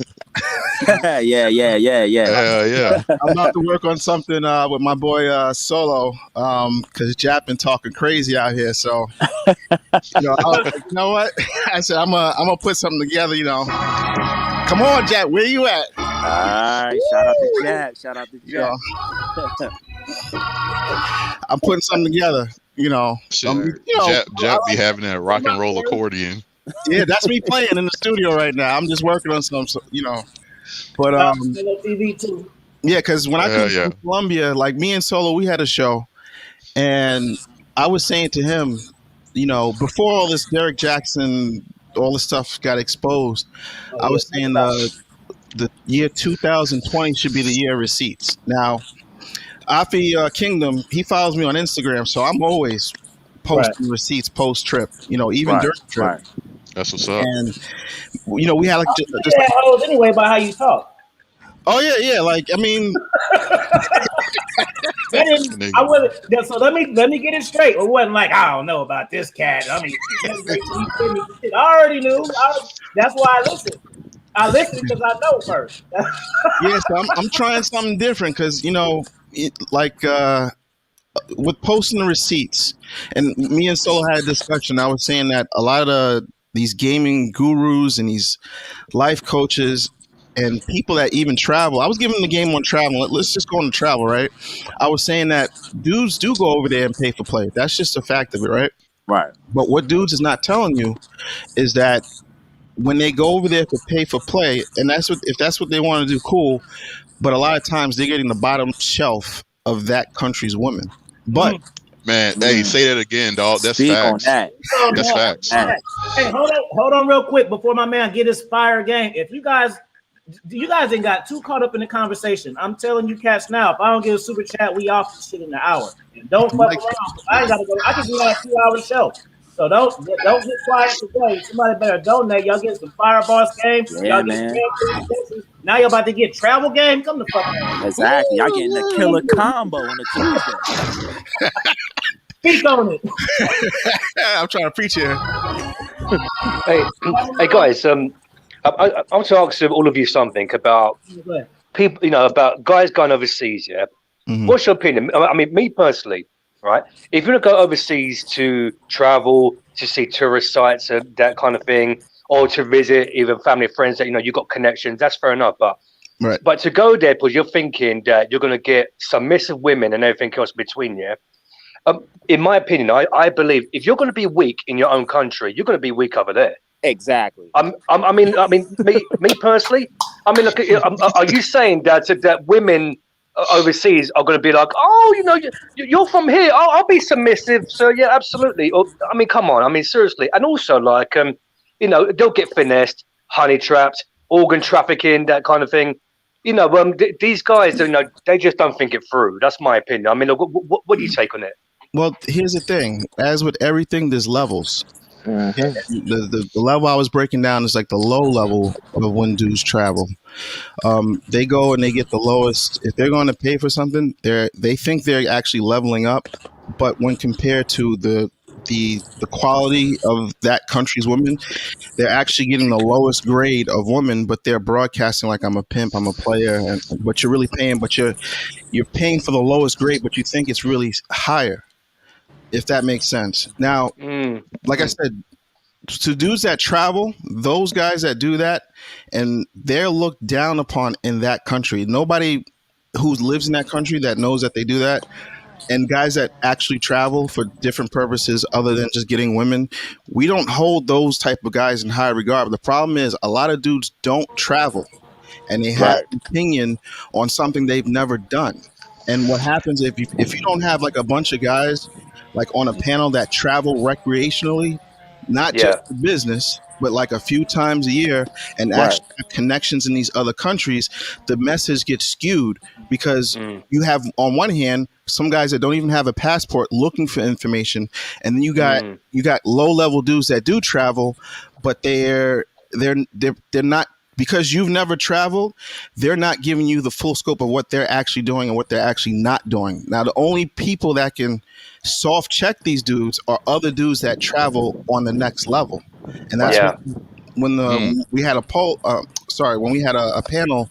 Yeah. I'm about to work on something with my boy Solo, because Jap been talking crazy out here. So, I was like, you know what? I said I'm gonna put something together. Come on, Jap, where you at? All right, shout out to Jap. I'm putting something together. Jap be having that rock and roll accordion. Yeah, that's me playing in the studio right now. I'm just working on some, But TV too. Yeah, because when I came from Colombia, me and Solo, we had a show, and I was saying to him, before all this Derek Jackson, all this stuff got exposed, I was saying the year 2020 should be the year of receipts. Now, Afi Kingdom, he follows me on Instagram, so I'm always posting receipts post trip, even Right, during the trip. right. That's what's up. And we had like just Yeah, hoes anyway by how you talk. oh yeah, like I mean, I wasn't. So let me get it straight. It wasn't like I don't know about this cat. I mean, I already knew. That's why I listened. I listened because I know first. yeah. So I'm trying something different because with posting the receipts, and me and Solo had a discussion. I was saying that a lot of these gaming gurus and these life coaches and people that even travel. I was giving the game on travel. Let's just go on to travel, right? I was saying that dudes do go over there and pay for play. That's just a fact of it, right? Right. But what dudes is not telling you is that when they go over there to pay for play, and if that's what they want to do, cool. But a lot of times they're getting the bottom shelf of that country's women. But man, hey, say that again, dog. That's Speak facts. on that. That's facts. Hey, hold on real quick before my man get his fire game. If you guys ain't got too caught up in the conversation, I'm telling you cats now, if I don't get a super chat, we off the shit in an hour. And don't fuck around. I ain't gotta go. I can do that 2-hour show. So don't get quiet today. Somebody better donate. Y'all get some Fireballs game. Yeah, Y'all man. get now y'all about to get travel game. Come the fuck on. Exactly. Y'all getting the killer combo on a Tuesday. Speak on it. I'm trying to preach here. Hey guys. I want to ask all of you something about people. About guys going overseas. Yeah. Mm-hmm. What's your opinion? I mean, me personally, right? If you're gonna go overseas to travel, to see tourist sites and that kind of thing, or to visit even family and friends that you got connections, that's fair enough. But to go there because you're thinking that you're gonna get submissive women and everything else between you. In my opinion, I believe if you're gonna be weak in your own country, you're gonna be weak over there. Exactly. I mean, me personally. I mean, look, are you saying that women overseas are going to be like, oh, you're from here, I'll be submissive, so yeah, absolutely. Or, I mean, come on, I mean, seriously. And also, like, they'll get finessed, honey trapped, organ trafficking, that kind of thing. These guys, they just don't think it through. That's my opinion. I mean, look, what do you take on it? Well, here's the thing. As with everything, there's levels. The level I was breaking down is like the low level of when dudes travel. They go and they get the lowest. If they're going to pay for something, they think they're actually leveling up, but when compared to the quality of that country's women, they're actually getting the lowest grade of women, but they're broadcasting like I'm a pimp, I'm a player, but you're really paying, but you're paying for the lowest grade, but you think it's really higher. If that makes sense. Now, like I said, to dudes that travel, those guys that do that, and they're looked down upon in that country. Nobody who lives in that country that knows that they do that. And guys that actually travel for different purposes other than just getting women, we don't hold those type of guys in high regard. But the problem is a lot of dudes don't travel and they have an opinion on something they've never done. And what happens if you don't have like a bunch of guys like on a panel that travel recreationally, not just for business, but like a few times a year and actually have connections in these other countries, the message gets skewed because you have on one hand some guys that don't even have a passport looking for information, and then you got low level dudes that do travel, but they're not, because you've never traveled, they're not giving you the full scope of what they're actually doing and what they're actually not doing. Now, the only people that can soft check these dudes are other dudes that travel on the next level. And that's when we had a when we had a panel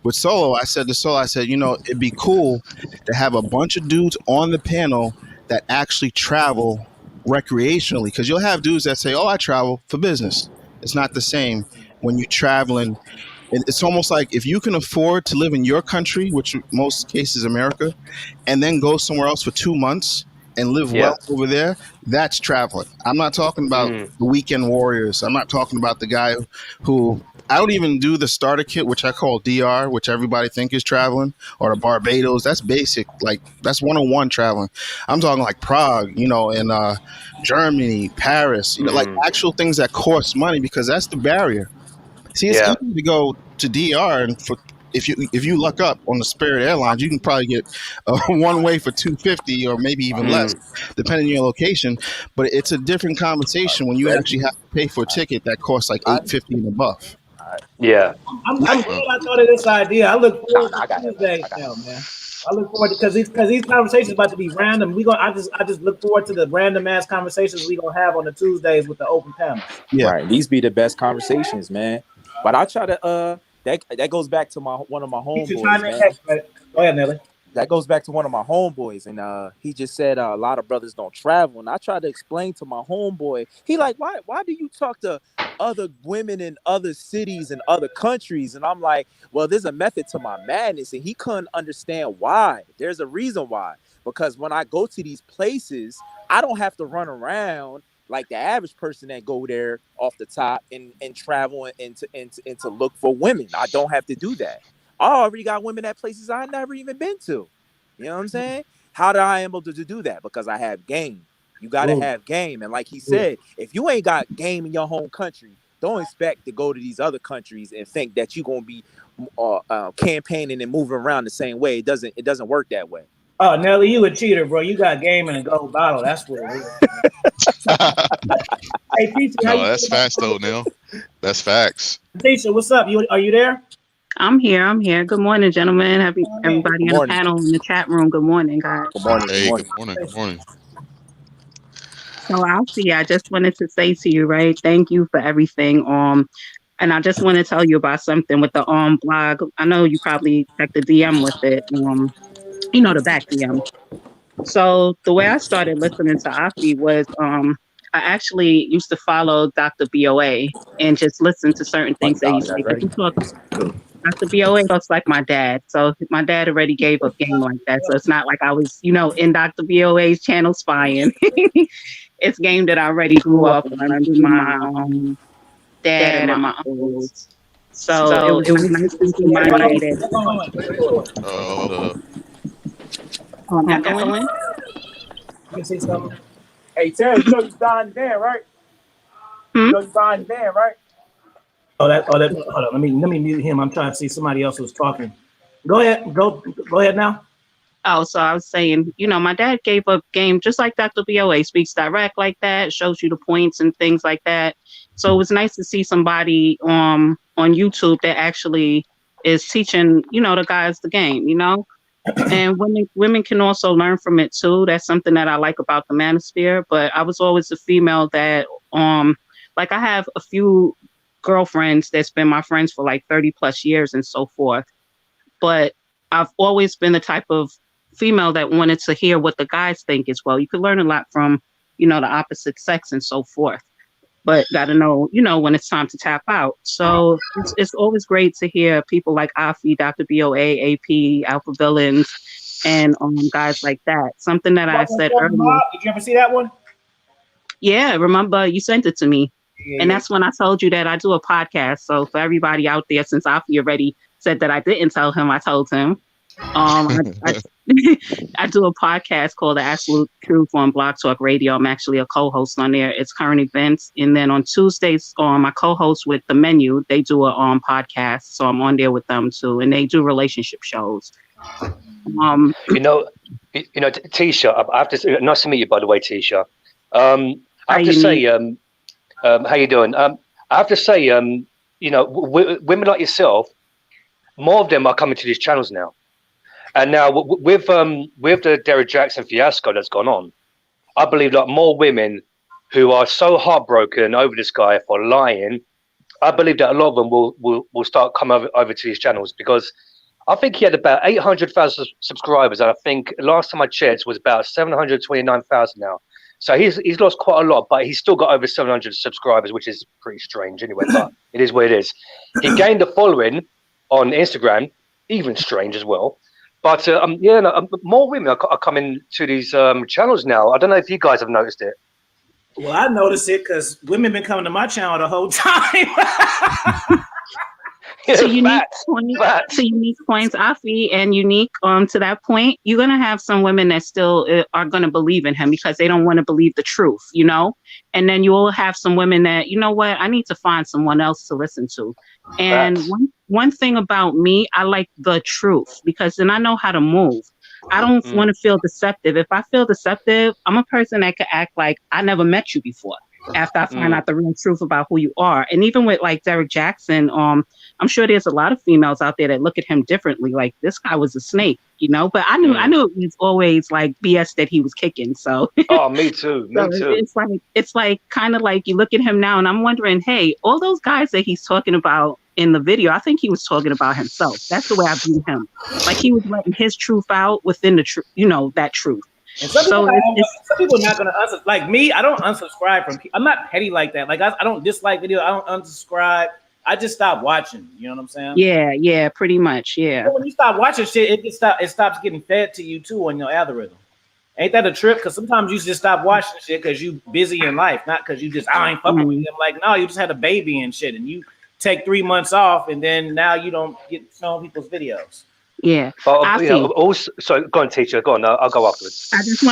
with Solo, I said to Solo, it'd be cool to have a bunch of dudes on the panel that actually travel recreationally, because you'll have dudes that say, oh, I travel for business. It's not the same when you're traveling. It's almost like if you can afford to live in your country, which in most cases America, and then go somewhere else for 2 months and live well over there, that's traveling. I'm not talking about the weekend warriors. I'm not talking about the guy who I don't even do the starter kit, which I call DR, which everybody think is traveling, or the Barbados. That's basic, like that's 101 traveling. I'm talking like Prague, and Germany, Paris, like actual things that cost money, because that's the barrier. See, it's Yeah. easy to go to DR, and if you luck up on the Spirit Airlines, you can probably get one way for $250 or maybe even less, depending on your location. But it's a different conversation when you actually have to pay for a ticket that costs like $850 and above. Yeah. I'm glad I thought of this idea. I look forward I to got it. Tuesdays now, man. I look forward to because these conversations about to be random. I just look forward to the random ass conversations we gonna have on the Tuesdays with the open panels. Yeah, right. These be the best conversations, man. But I try to that goes back to one of my homeboys, man. Go ahead, Nelly. That goes back to one of my homeboys, and he just said a lot of brothers don't travel. And I tried to explain to my homeboy, he like, why do you talk to other women in other cities and other countries? And I'm like, well, there's a method to my madness, and he couldn't understand why. There's a reason why. Because when I go to these places, I don't have to run around like the average person that go there off the top and travel and to look for women. I don't have to do that. I already got women at places I never even been to. You know what I'm saying? How did I able to do that? Because I have game. You got to have game. And like he said, if you ain't got game in your home country, don't expect to go to these other countries and think that you're going to be campaigning and moving around the same way. It doesn't work that way. Oh, Nelly, you a cheater, bro. You got game in a gold bottle. That's what it is. Hey, Tisha, No, that's facts though, Neil. That's facts. Tisha, what's up? Are you there? I'm here. Good morning, gentlemen. Everybody in the panel in the chat room. Good morning, guys. Good morning. Hey, good morning. So I just wanted to say to you, right? Thank you for everything. And I just want to tell you about something with the blog. I know you probably checked the DM with it. The back DM. So the way I started listening to Afi was I actually used to follow Dr. BOA and just listen to certain things that he said. Dr. BOA looks like my dad. So my dad already gave up game like that. So it's not like I was, in Dr. BOA's channel spying. It's game that I already grew up on with my dad and my uncles. So it was nice to see somebody that. Hold up. Echoing? You can say something. Hey, Terry, you know you dying there, right? You know you dying there, right? Oh, that. Hold on. Let me mute him. I'm trying to see somebody else who's talking. Go ahead. Go ahead now. Oh, so I was saying, my dad gave up game just like Dr. BOA, speaks direct like that, shows you the points and things like that. So it was nice to see somebody on YouTube that actually is teaching, the guys the game, And women can also learn from it too. That's something that I like about the manosphere. But I was always a female that, like I have a few girlfriends that's been my friends for like 30 plus years and so forth. But I've always been the type of female that wanted to hear what the guys think as well. You could learn a lot from, the opposite sex and so forth. But got to know, when it's time to tap out. So it's always great to hear people like Afi, Dr. BOA, AP, Alpha Villains, and guys like that. Something that I said earlier. Did you ever see that one? Yeah, remember you sent it to me. And that's when I told you that I do a podcast. So for everybody out there, since Afi already said that I didn't tell him, I told him. I do a podcast called The Absolute Truth on Blog Talk Radio. I'm actually a co-host on there. It's current events. And then on Tuesdays, my co-host with The Menu, they do a podcast. So I'm on there with them too. And they do relationship shows. Tisha, I have to say, nice to meet you, by the way, Tisha. I have to say, how you doing? I have to say, women like yourself, more of them are coming to these channels now. And now with the Derek Jackson fiasco that's gone on, I believe like more women who are so heartbroken over this guy for lying, I believe that a lot of them will start coming over to these channels, because I think he had about 800,000 subscribers, and I think last time I checked was about 729,000 now. So he's lost quite a lot, but he's still got over 700 subscribers, which is pretty strange anyway, but it is what it is. He gained a following on Instagram, even strange as well. But more women are coming to these channels now. I don't know if you guys have noticed it. Well, I noticed it because women been coming to my channel the whole time. To unique Facts. point, Facts. to unique points, Afi, and unique to that point, you're gonna have some women that still are gonna believe in him because they don't want to believe the truth, you know. And then you will have some women that, you know what, I need to find someone else to listen to. And Facts. one thing about me, I like the truth because then I know how to move. I don't want to feel deceptive. If I feel deceptive, I'm a person that could act like I never met you before after I find out the real truth about who you are. And even with like Derek Jackson, I'm sure there's a lot of females out there that look at him differently. Like this guy was a snake, you know. But I knew it was always like BS that he was kicking. So Oh, me too. Me so too. it's like kind of like you look at him now, and I'm wondering, hey, all those guys that he's talking about in the video, I think he was talking about himself. That's the way I view him. Like he was letting his truth out within the truth, you know, that truth. And some So people are not gonna like me. I don't unsubscribe from. I'm not petty like that. Like I don't dislike videos. I don't unsubscribe. I just stop watching. You know what I'm saying? Yeah, pretty much. Yeah. But when you stop watching shit, it stops getting fed to you too on your algorithm. Ain't that a trip? Because sometimes you just stop watching shit because you busy in life, not because you just I ain't fucking with them. Like no, you just had a baby and shit, and you take 3 months off, and then now you don't get shown people's videos. Yeah. You know, also, sorry, go on, teacher. Go on. I'll go afterwards. I just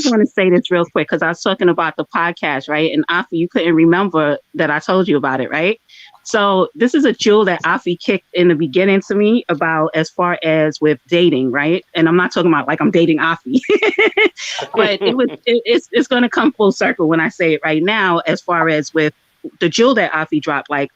want to say this real quick because I was talking about the podcast, right? And Afi, you couldn't remember that I told you about it, right? So this is a jewel that Afi kicked in the beginning to me about as far as with dating, right? And I'm not talking about like I'm dating Afi, but it's going to come full circle when I say it right now. As far as with the jewel that Afi dropped, like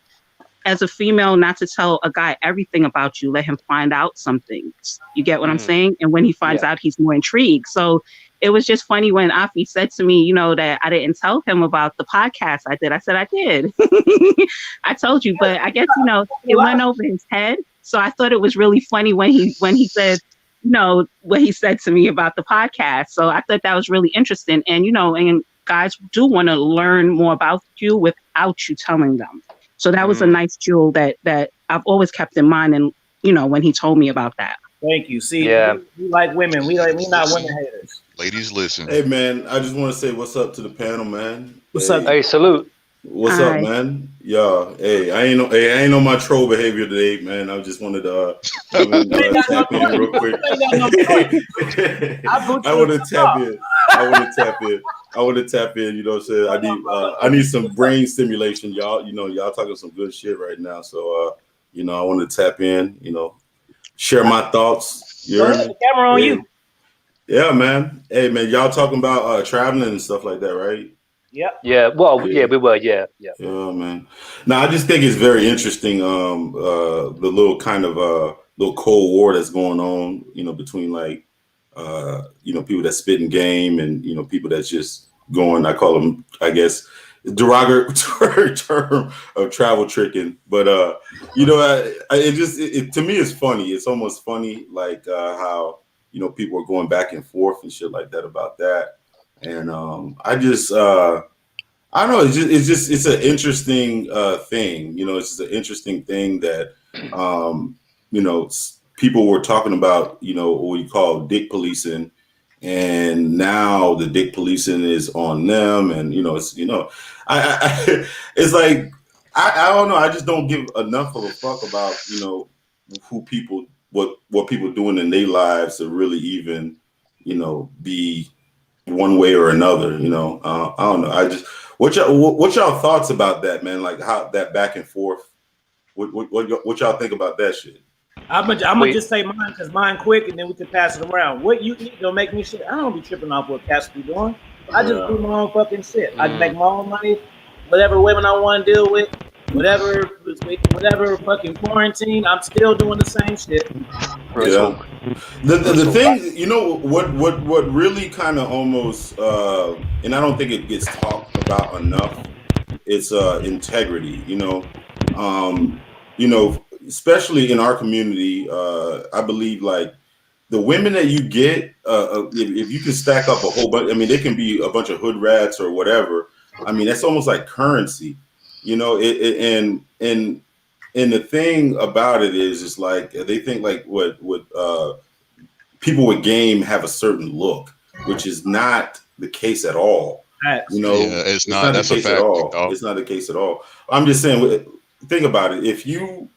as a female, not to tell a guy everything about you, let him find out some things. You get what I'm saying? And when he finds out, he's more intrigued. So it was just funny when Afi said to me, you know, that I didn't tell him about the podcast I did. I said, I did. I told you, but I guess, you know, it went over his head. So I thought it was really funny when he said, you know, what he said to me about the podcast. So I thought that was really interesting. And, you know, and guys do want to learn more about you without you telling them. So that was a nice jewel that I've always kept in mind. And, you know, when he told me about that. Thank you. See, we like women. We not women haters. Ladies, listen. Hey, man, I just want to say what's up to the panel, man. What's up? Hey, salute. What's up, man? Yeah, hey, I ain't on my troll behavior today, man. I just wanted to tap in real quick. I want to tap in. You know what I'm saying? I need some brain stimulation, y'all. You know, y'all talking some good shit right now. So, you know, I want to tap in. You know, share my thoughts. You heard me? The camera on you. Yeah, man. Hey, man, y'all talking about traveling and stuff like that, right? Yep. Yeah. Well, yeah, we were. Yeah. Yeah, man. Now, I just think it's very interesting. The little kind of little cold war that's going on, you know, between like, you know, people that spit in game and, you know, people that's just going, I call them, I guess, derogatory term of travel tricking. But, you know, it to me, it's funny. It's almost funny, like how, you know, people are going back and forth and shit like that about that. And I just, I don't know. It's an interesting thing. You know, it's just an interesting thing that, you know, people were talking about, you know, what you call dick policing. And now the dick policing is on them. And, you know, it's, you know, it's like, I don't know. I just don't give enough of a fuck about, you know, who people, what people doing in their lives to really even, you know, be one way or another, you know. I don't know. I just what y'all thoughts about that, man? Like how that back and forth. What y'all think about that shit? I'm gonna just say mine because mine quick, and then we can pass it around. What you eat don't make me shit. I don't be tripping off what cats be doing. I just do my own fucking shit. I make my own money. Whatever women I want to deal with, whatever fucking quarantine, I'm still doing the same shit. Yeah. The thing, you know, what really kind of almost, and I don't think it gets talked about enough, is integrity. You know, especially in our community, I believe like the women that you get, if you can stack up a whole bunch, I mean, they can be a bunch of hood rats or whatever. I mean, that's almost like currency, you know. And the thing about it is, it's like they think like what people with game have a certain look, which is not the case at all. You know, it's not that's the case a fact at all. It's not the case at all. I'm just saying, think about it. If you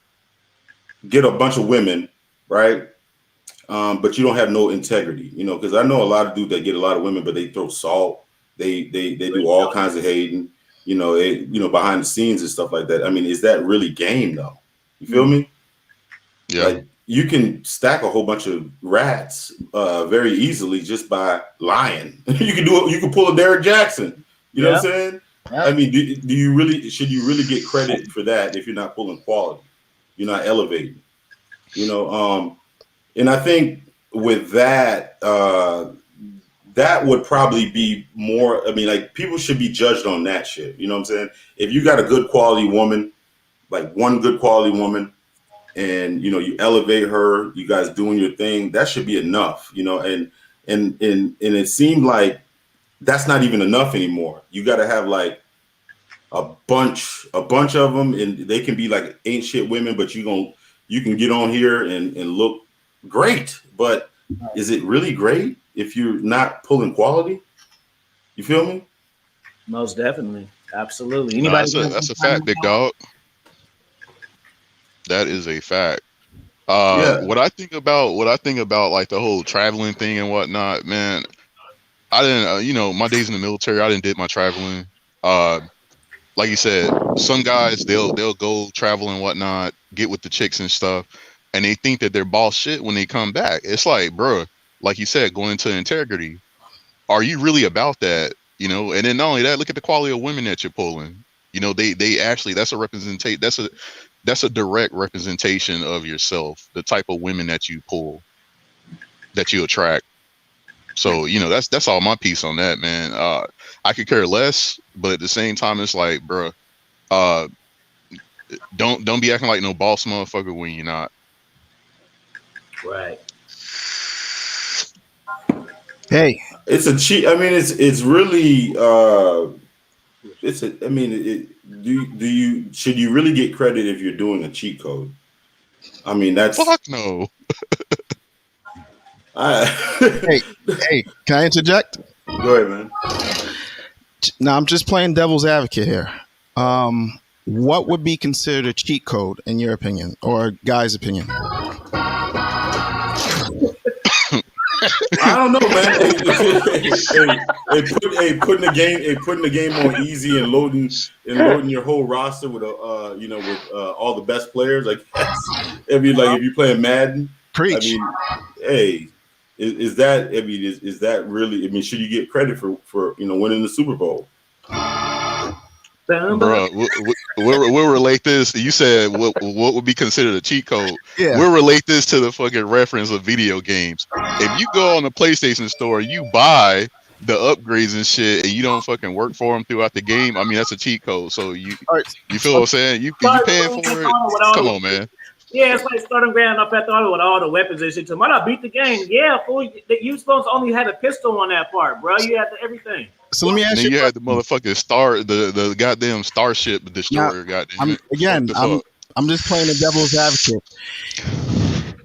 get a bunch of women, right? But you don't have no integrity, you know, because I know a lot of dudes that get a lot of women, but they throw salt, they do all kinds of hating, you know, behind the scenes and stuff like that. I mean, is that really game though? You feel me? Yeah. Like you can stack a whole bunch of rats very easily just by lying. You can pull a Derek Jackson. You know what I'm saying? Yep. I mean, should you really get credit for that if you're not pulling quality? You're not elevating. You know, and I think with that, that would probably be more. I mean, like people should be judged on that shit. You know what I'm saying? If you got a good quality woman, like one good quality woman, and you know you elevate her, you guys doing your thing, that should be enough. You know, and it seemed like that's not even enough anymore. You got to have like a bunch of them, and they can be like ain't shit women, but you can get on here and look great. But is it really great if you're not pulling quality? You feel me? Most definitely, absolutely. Nah, that's a fact, big dog. That is a fact. What I think about like the whole traveling thing and whatnot, man. I didn't, you know, my days in the military, I didn't did my traveling. Like you said, some guys they'll go travel and whatnot, get with the chicks and stuff, and they think that they're boss shit when they come back. It's like, bro, like you said, going into integrity. Are you really about that? You know, and then not only that, look at the quality of women that you're pulling. You know, they actually, that's a representation. That's a direct representation of yourself, the type of women that you pull, that you attract. So, you know, that's all my piece on that, man. I could care less, but at the same time, it's like, bro, don't be acting like no boss motherfucker when you're not. Right. Hey, it's a cheat. I mean, it's really. It's a. I mean, should you really get credit if you're doing a cheat code? I mean, that's fuck no. Hey, can I interject? Go ahead, man. Now I'm just playing devil's advocate here. What would be considered a cheat code in your opinion, or guy's opinion? I don't know, man. Putting the game on easy and loading your whole roster with all the best players. Like, if you're playing Madden, Preach. I mean, hey, is that? I mean, is that really? I mean, should you get credit for winning the Super Bowl? Bro, we'll relate this. You said what would be considered a cheat code. Yeah. We'll relate this to the fucking reference of video games. If you go on the PlayStation store, you buy the upgrades and shit, and you don't fucking work for them throughout the game. I mean, that's a cheat code. So you feel what I'm saying? You paying for it? Come on, man. Yeah, it's like starting Grand Theft Auto with all the weapons and shit. Why not beat the game? Yeah, fool. You supposed to only have a pistol on that part, bro. You had everything. So let me ask you. You had the motherfucking the goddamn Starship Destroyer. Goddamn. I'm just playing the devil's advocate.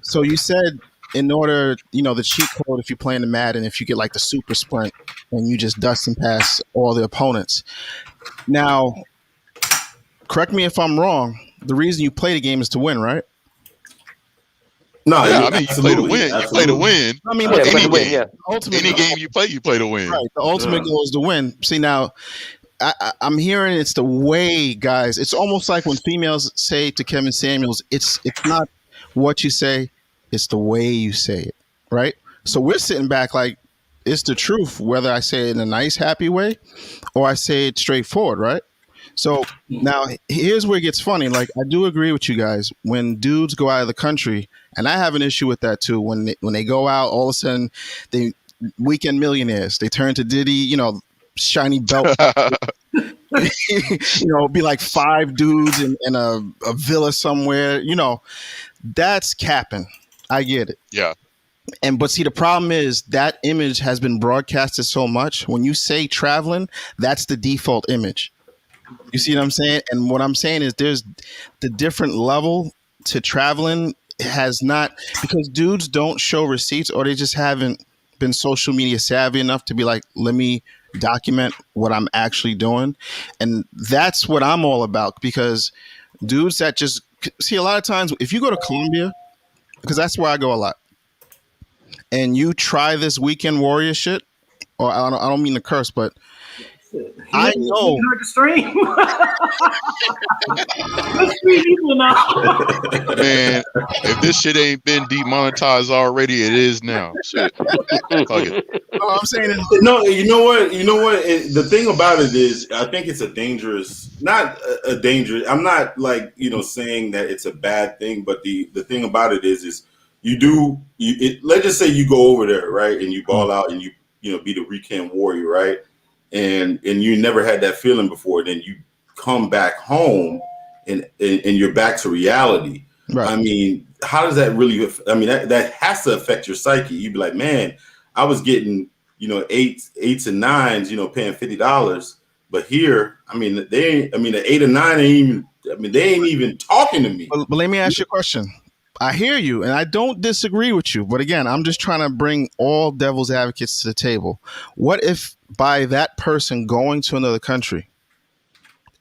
So you said in order, the cheat code, if you're playing the Madden, if you get like the super sprint and you just dust and pass all the opponents. Now, correct me if I'm wrong. The reason you play the game is to win, right? No, yeah, I mean, you play to win. You play to win. I mean, any game, any game you play to win. Right. The ultimate goal is to win. See, now, I'm hearing it's the way, guys. It's almost like when females say to Kevin Samuels, it's not what you say, it's the way you say it, right? So we're sitting back like, it's the truth, whether I say it in a nice, happy way or I say it straightforward, right? So now here's where it gets funny. Like, I do agree with you guys. When dudes go out of the country, and I have an issue with that too, when they go out, all of a sudden they weekend millionaires. They turn to Diddy, shiny belt. Be like 5 dudes in a villa somewhere. That's capping. I get it. Yeah. But see, the problem is that image has been broadcasted so much. When you say traveling, that's the default image. You see what I'm saying? And what I'm saying is there's the different level to traveling has not, because dudes don't show receipts or they just haven't been social media savvy enough to be like, let me document what I'm actually doing. And that's what I'm all about, because dudes that just see, a lot of times if you go to Colombia, because that's where I go a lot, and you try this weekend warrior shit, or I don't mean to curse, but I know. You heard the stream. Let's see people now. Man, if this shit ain't been demonetized already, it is now. Shit. Fuck it. All I'm saying is, No, you know what? And the thing about it is, I think it's a dangerous, not a dangerous. I'm not like, saying that it's a bad thing, but the thing about it is let's just say you go over there, right, and you ball out and you be the weekend warrior, right, and you never had that feeling before. Then you come back home and you're back to reality. Right. I mean, how does that really? I mean, that has to affect your psyche. You'd be like, man, I was getting, eights and nines, paying $50, but here, I mean, the 8 or 9 ain't even talking to me. But let me ask you a question. I hear you, and I don't disagree with you. But again, I'm just trying to bring all devil's advocates to the table. What if by that person going to another country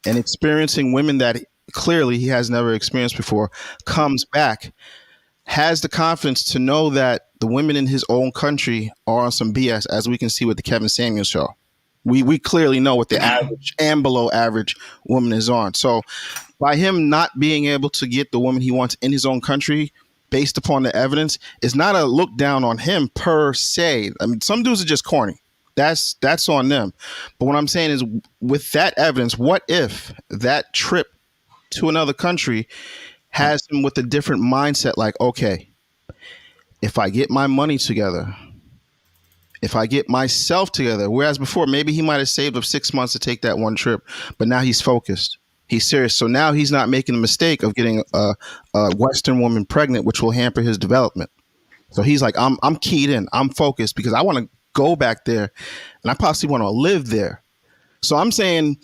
and experiencing women that clearly he has never experienced before, comes back, has the confidence to know that the women in his own country are on some BS, as we can see with the Kevin Samuels show. We clearly know what the average and below average woman is on. So by him not being able to get the woman he wants in his own country based upon the evidence is not a look down on him per se. I mean, some dudes are just corny. That's on them. But what I'm saying is, with that evidence, what if that trip to another country has him with a different mindset? Like, okay, if I get my money together, if I get myself together, whereas before maybe he might have saved up 6 months to take that one trip, but now he's focused. He's serious. So now he's not making the mistake of getting a Western woman pregnant, which will hamper his development. So he's like, I'm keyed in. I'm focused because I want to go back there and I possibly want to live there. So I'm saying,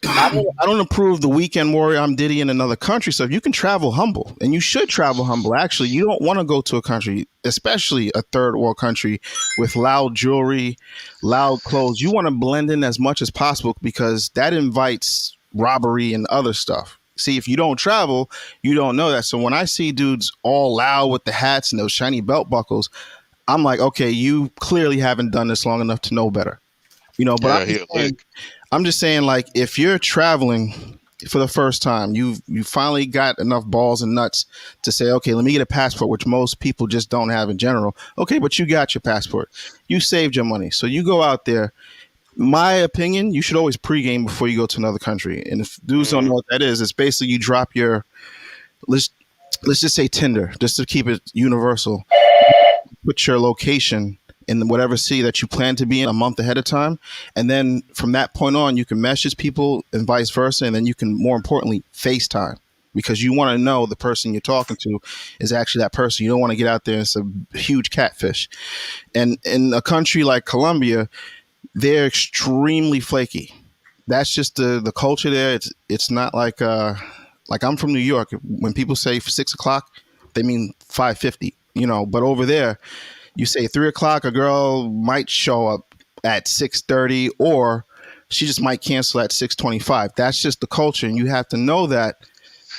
I don't approve the weekend warrior. I'm Diddy in another country. So if you can travel humble, and you should travel humble, actually, you don't want to go to a country, especially a third world country, with loud jewelry, loud clothes. You want to blend in as much as possible because that invites robbery and other stuff. See, if you don't travel, you don't know that. So when I see dudes all loud with the hats and those shiny belt buckles, I'm like, okay, you clearly haven't done this long enough to know better. But I'm just saying, like, if you're traveling for the first time, you finally got enough balls and nuts to say, okay, let me get a passport, which most people just don't have in general. Okay, but you got your passport. You saved your money. So you go out there. My opinion, you should always pregame before you go to another country. And if dudes don't know what that is, it's basically you drop your, let's just say Tinder, just to keep it universal. Put your location in whatever city that you plan to be in a month ahead of time. And then from that point on, you can message people and vice versa. And then you can, more importantly, FaceTime, because you want to know the person you're talking to is actually that person. You don't want to get out there and it's a huge catfish. And in a country like Colombia, they're extremely flaky. That's just the culture there. It's not like I'm from New York. When people say 6 o'clock, they mean 5:50, but over there, you say 3 o'clock, a girl might show up at 6:30, or she just might cancel at 6:25. That's just the culture. And you have to know that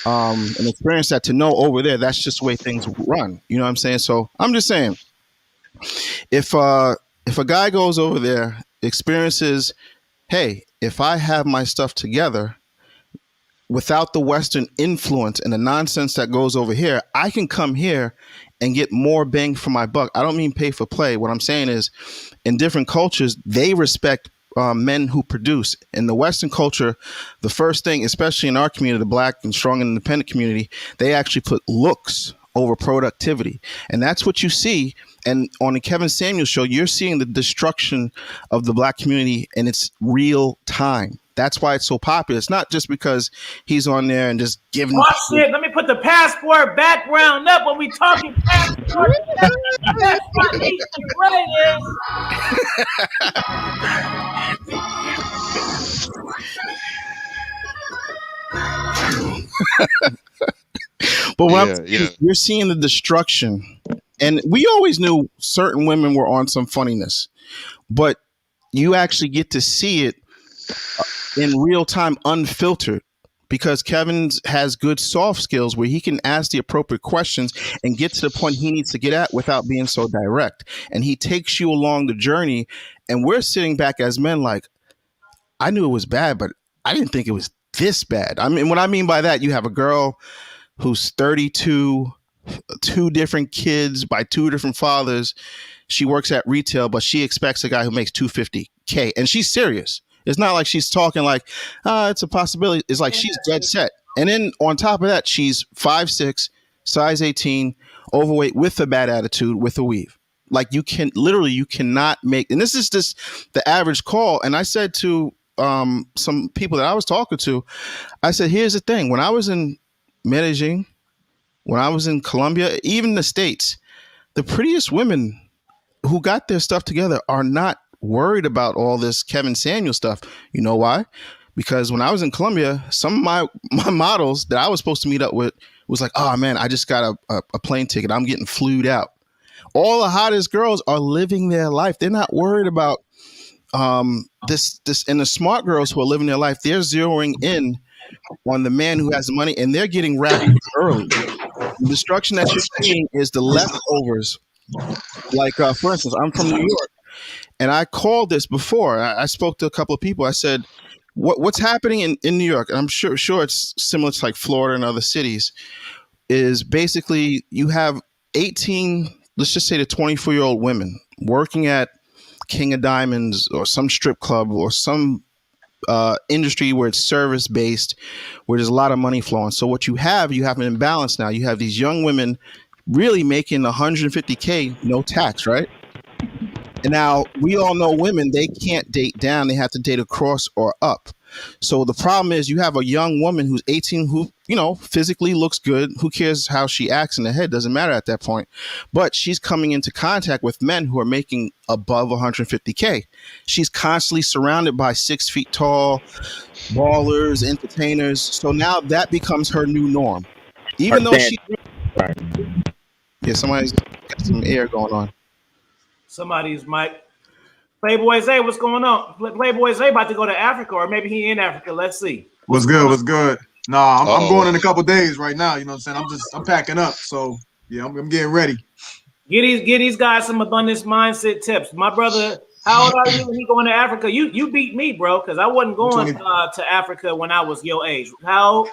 and experience that to know over there, that's just the way things run. You know what I'm saying? So I'm just saying, if a guy goes over there, experiences, hey, if I have my stuff together without the Western influence and the nonsense that goes over here, I can come here and get more bang for my buck. I don't mean pay for play. What I'm saying is, in different cultures, they respect men who produce. In the Western culture, the first thing, especially in our community, the Black and strong and independent community, they actually put looks over productivity. And that's what you see. And on the Kevin Samuels show, you're seeing the destruction of the Black community in its real time. That's why it's so popular. It's not just because he's on there and just giving. Oh shit! Let me put the passport background up when we talking passport. That's what East But what I'm saying is, you're seeing the destruction. And we always knew certain women were on some funniness, but you actually get to see it in real time, unfiltered. because Kevin has good soft skills where he can ask the appropriate questions and get to the point he needs to get at without being so direct. And he takes you along the journey. And we're sitting back as men like, I knew it was bad, but I didn't think it was this bad. I mean, what I mean by that, you have a girl who's 32, 2 different kids by 2 different fathers. She works at retail, but she expects a guy who makes $250K, and she's serious. It's not like she's talking like, it's a possibility. It's like she's dead set. And then on top of that, she's 5'6", size 18, overweight, with a bad attitude, with a weave. Like you cannot make, and this is just the average call. And I said to some people that I was talking to, I said, here's the thing. When I was in Medellin, when I was in Colombia, even the States, the prettiest women who got their stuff together are not worried about all this Kevin Samuel stuff. You know why? Because when I was in Colombia, some of my models that I was supposed to meet up with was like, oh man, I just got a plane ticket. I'm getting flued out. All the hottest girls are living their life. They're not worried about this. And the smart girls who are living their life, they're zeroing in on the man who has the money, and they're getting wrapped early. The destruction that you're seeing is the leftovers. Like, for instance, I'm from New York, and I called this before. I spoke to a couple of people. I said, what's happening in New York, and I'm sure it's similar to like Florida and other cities, is basically you have 18, let's just say the 24-year-old women working at King of Diamonds or some strip club or some industry where it's service based, where there's a lot of money flowing. So what you have an imbalance now. You have these young women really making $150K, no tax, right? And now we all know women, they can't date down. They have to date across or up. So the problem is you have a young woman who's 18 who, physically looks good. Who cares how she acts in the head? Doesn't matter at that point. But she's coming into contact with men who are making above 150K. She's constantly surrounded by 6 feet tall ballers, entertainers. So now that becomes her new norm. Even though she... Right. Yeah, somebody's got some air going on. Somebody's mic. Playboy Zay, what's going on? Playboy Zay about to go to Africa, or maybe he in Africa. Let's see. What's good? What's good? Nah, I'm going in a couple days right now. You know what I'm saying? I'm packing up. So yeah, I'm getting ready. Get these guys some abundance mindset tips. My brother, how old are you when you going to Africa? You beat me, bro, because I wasn't going to Africa when I was your age. How old?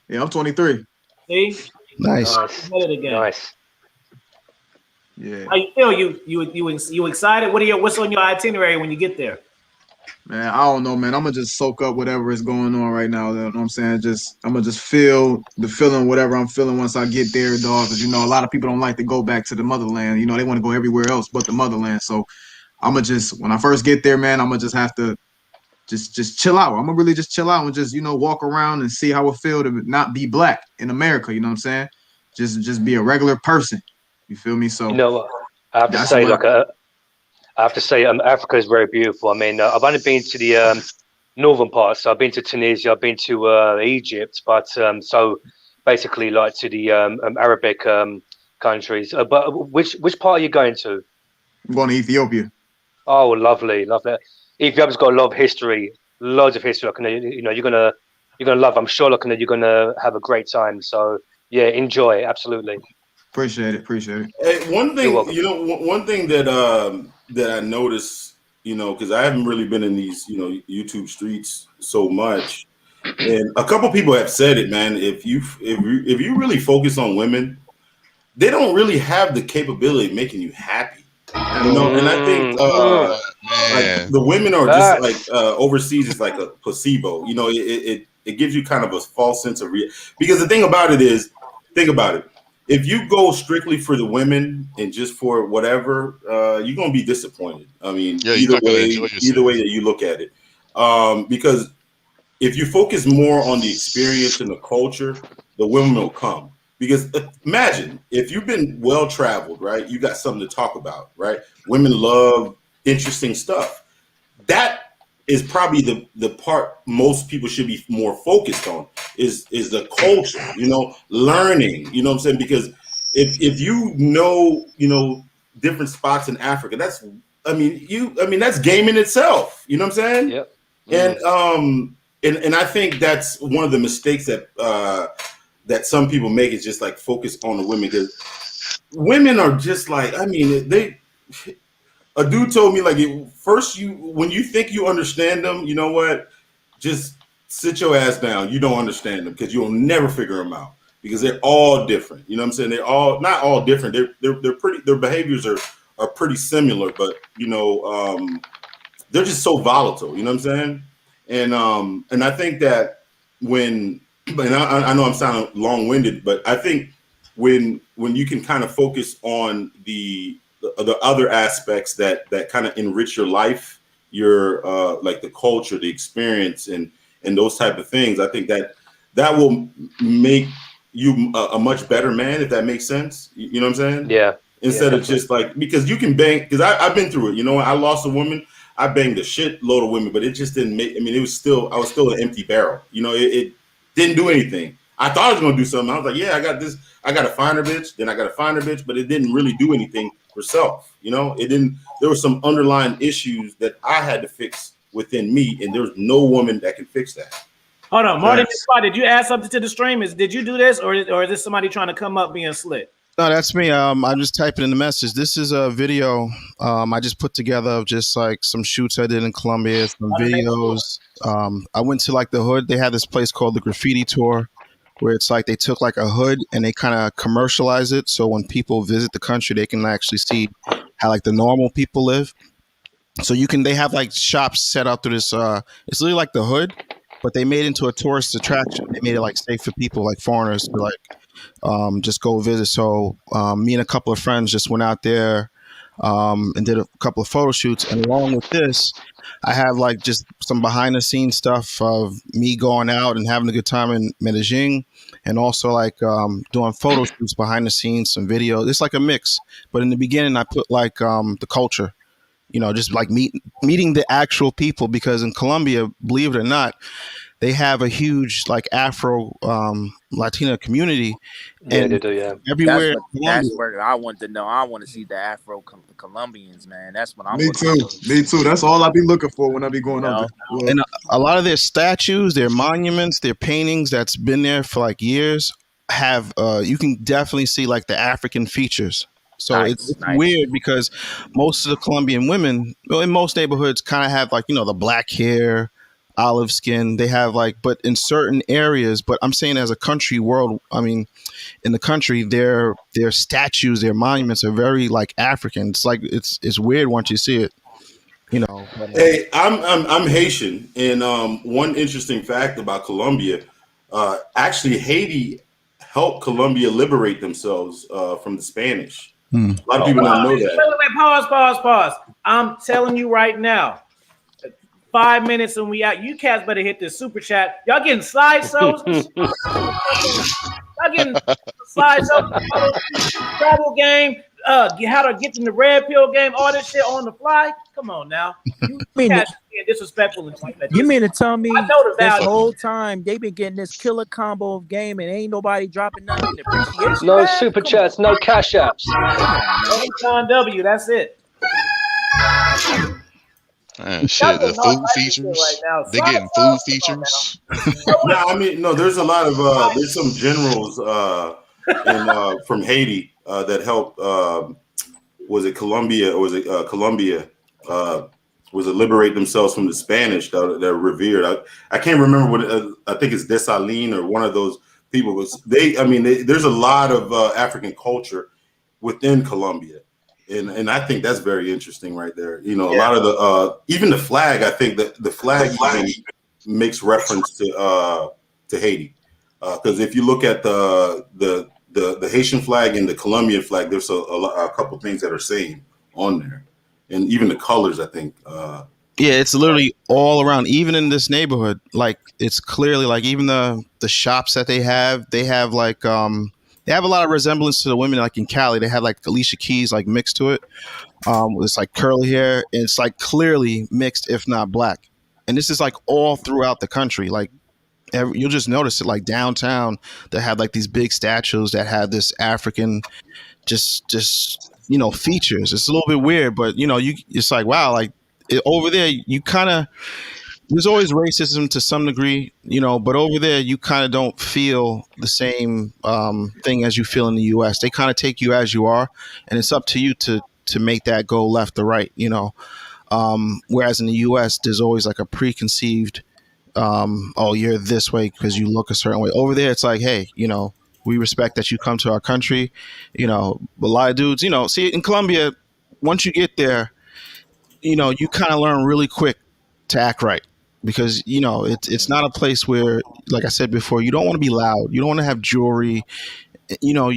Yeah, I'm 23. See? Nice. Nice. Yeah. How you feel? You excited? What's on your itinerary when you get there? Man, I don't know, man. I'm gonna just soak up whatever is going on right now. You know what I'm saying? I'm gonna just feel the feeling, whatever I'm feeling once I get there, dog. Because a lot of people don't like to go back to the motherland. They want to go everywhere else but the motherland. So I'm gonna when I first get there, man, I'm gonna just have to just chill out. I'm gonna really just chill out and just walk around and see how it feels to not be black in America. You know what I'm saying? Just be a regular person. You feel me? So I have to say, Africa is very beautiful. I mean, I've only been to the northern parts. So I've been to Tunisia, I've been to Egypt, but so basically like to the Arabic countries. But which part are you going to? I'm going to Ethiopia. Oh, lovely. Ethiopia's got a lot of history, loads of history. You're gonna love. I'm sure. You're gonna have a great time. So yeah, enjoy. Absolutely. Appreciate it. Hey, one thing, one thing that I noticed, because I haven't really been in these, YouTube streets so much, and a couple people have said it, man. If you really focus on women, they don't really have the capability of making you happy, And I think like the women are just like overseas is like a placebo. It gives you kind of a false sense of because the thing about it is, think about it. If you go strictly for the women and just for whatever, you're gonna be disappointed. I mean, either way that you look at it, because if you focus more on the experience and the culture, the women will come. Because imagine if you've been well traveled, right? You got something to talk about, right? Women love interesting stuff. That is probably the part most people should be more focused on is the culture, learning, what I'm saying? Because if you know, different spots in Africa, that's game in itself, you know what I'm saying? Yep. And and I think that's one of the mistakes that that some people make, is just like focus on the women, because women are just like, I mean, a dude told me, like, first, when you think you understand them, you know what, just sit your ass down. You don't understand them, because you'll never figure them out, because they're all different. You know what I'm saying? They're all not all different. They're pretty. Their behaviors are pretty similar, but they're just so volatile. You know what I'm saying? And I think that and I know I'm sounding long-winded, but I think when you can kind of focus on the other aspects that kind of enrich your life, your like the culture, the experience, and those type of things, I think that will make you a much better man, if that makes sense. You know what I'm saying? Yeah. Instead of just like, because you can bang, because I've been through it. You know, I lost a woman. I banged a shit load of women, but it just didn't make. I mean, I was still an empty barrel. You know, it didn't do anything. I thought I was gonna do something. I was like, yeah, I got this. I got to find her bitch. Then I got to find her bitch, but it didn't really do anything herself. You know, it didn't. There were some underlying issues that I had to fix within me, and there's no woman that can fix that. Hold on, Marty. Did you add something to the stream? Did you do this, or is this somebody trying to come up being slick? No, that's me. I'm just typing in the message. This is a video I just put together of just like some shoots I did in Colombia, some videos. I went to like the hood. They had this place called the Graffiti Tour, where it's like they took like a hood and they kind of commercialize it. So when people visit the country, they can actually see how like the normal people live. So they have like shops set out through this. It's literally like the hood, but they made it into a tourist attraction. They made it like safe for people, like foreigners, to like just go visit. So me and a couple of friends just went out there and did a couple of photo shoots. And along with this, I have like just some behind the scenes stuff of me going out and having a good time in Medellin, and also like doing photo shoots behind the scenes, some video. It's like a mix. But in the beginning, I put like the culture, just like meeting the actual people, because in Colombia, believe it or not, they have a huge like Afro Latina community. Yeah, and they do, yeah. Everywhere. That's where I want to know. I want to see the Afro Colombians, man. That's what I'm. Me too. That's all I be looking for when I be going up there. And a lot of their statues, their monuments, their paintings that's been there for like years have you can definitely see like the African features. So it's weird, because most of the Colombian women, in most neighborhoods, kind of have like, the black hair, olive skin. They have like, but in certain areas, but I'm saying as a country in the country, their statues, their monuments are very like African. It's like, it's weird once you see it, Hey, I'm Haitian, and one interesting fact about Colombia, actually Haiti helped Colombia liberate themselves from the Spanish. A lot of people don't know that. Wait, pause. I'm telling you right now, 5 minutes and we out. You cats better hit this super chat. Y'all getting slideshows? Y'all getting slideshows? Travel game. How to get in the red pill game? All this shit on the fly? Come on now. You cats being disrespectful and like that. You mean to tell me this whole time they been getting this killer combo of game and ain't nobody dropping nothing in appreciation? No super chats, no cash apps. John W. That's it. Man, shit, the food features. They getting food features. No, there's a lot of there's some generals from Haiti that helped. Was it Colombia or was it Colombia? Was it liberate themselves from the Spanish that are revered? I can't remember what I think it's Dessalines or one of those people. There's a lot of African culture within Colombia. And I think that's very interesting right there. A lot of the even the flag, I think that the flag makes reference to Haiti. Because if you look at the Haitian flag and the Colombian flag, there's a couple things that are same on there. And even the colors, I think. It's literally all around. Even in this neighborhood, like it's clearly like even the shops that they have like they have a lot of resemblance to the women like in Cali. They had like Alicia Keys like mixed to it. It's like curly hair. And it's like clearly mixed, if not black. And this is like all throughout the country. Like you'll just notice it like downtown. They have like these big statues that have this African just features. It's a little bit weird, but it's like wow, like over there you kind of there's always racism to some degree, but over there you kind of don't feel the same thing as you feel in the U.S. They kind of take you as you are, and it's up to you to make that go left or right. Whereas in the U.S. there's always like a preconceived, oh, you're this way because you look a certain way. Over there, it's like, hey, we respect that you come to our country. A lot of dudes, see in Colombia, once you get there, you kind of learn really quick to act right because it's not a place where, like I said before, you don't want to be loud. You don't want to have jewelry.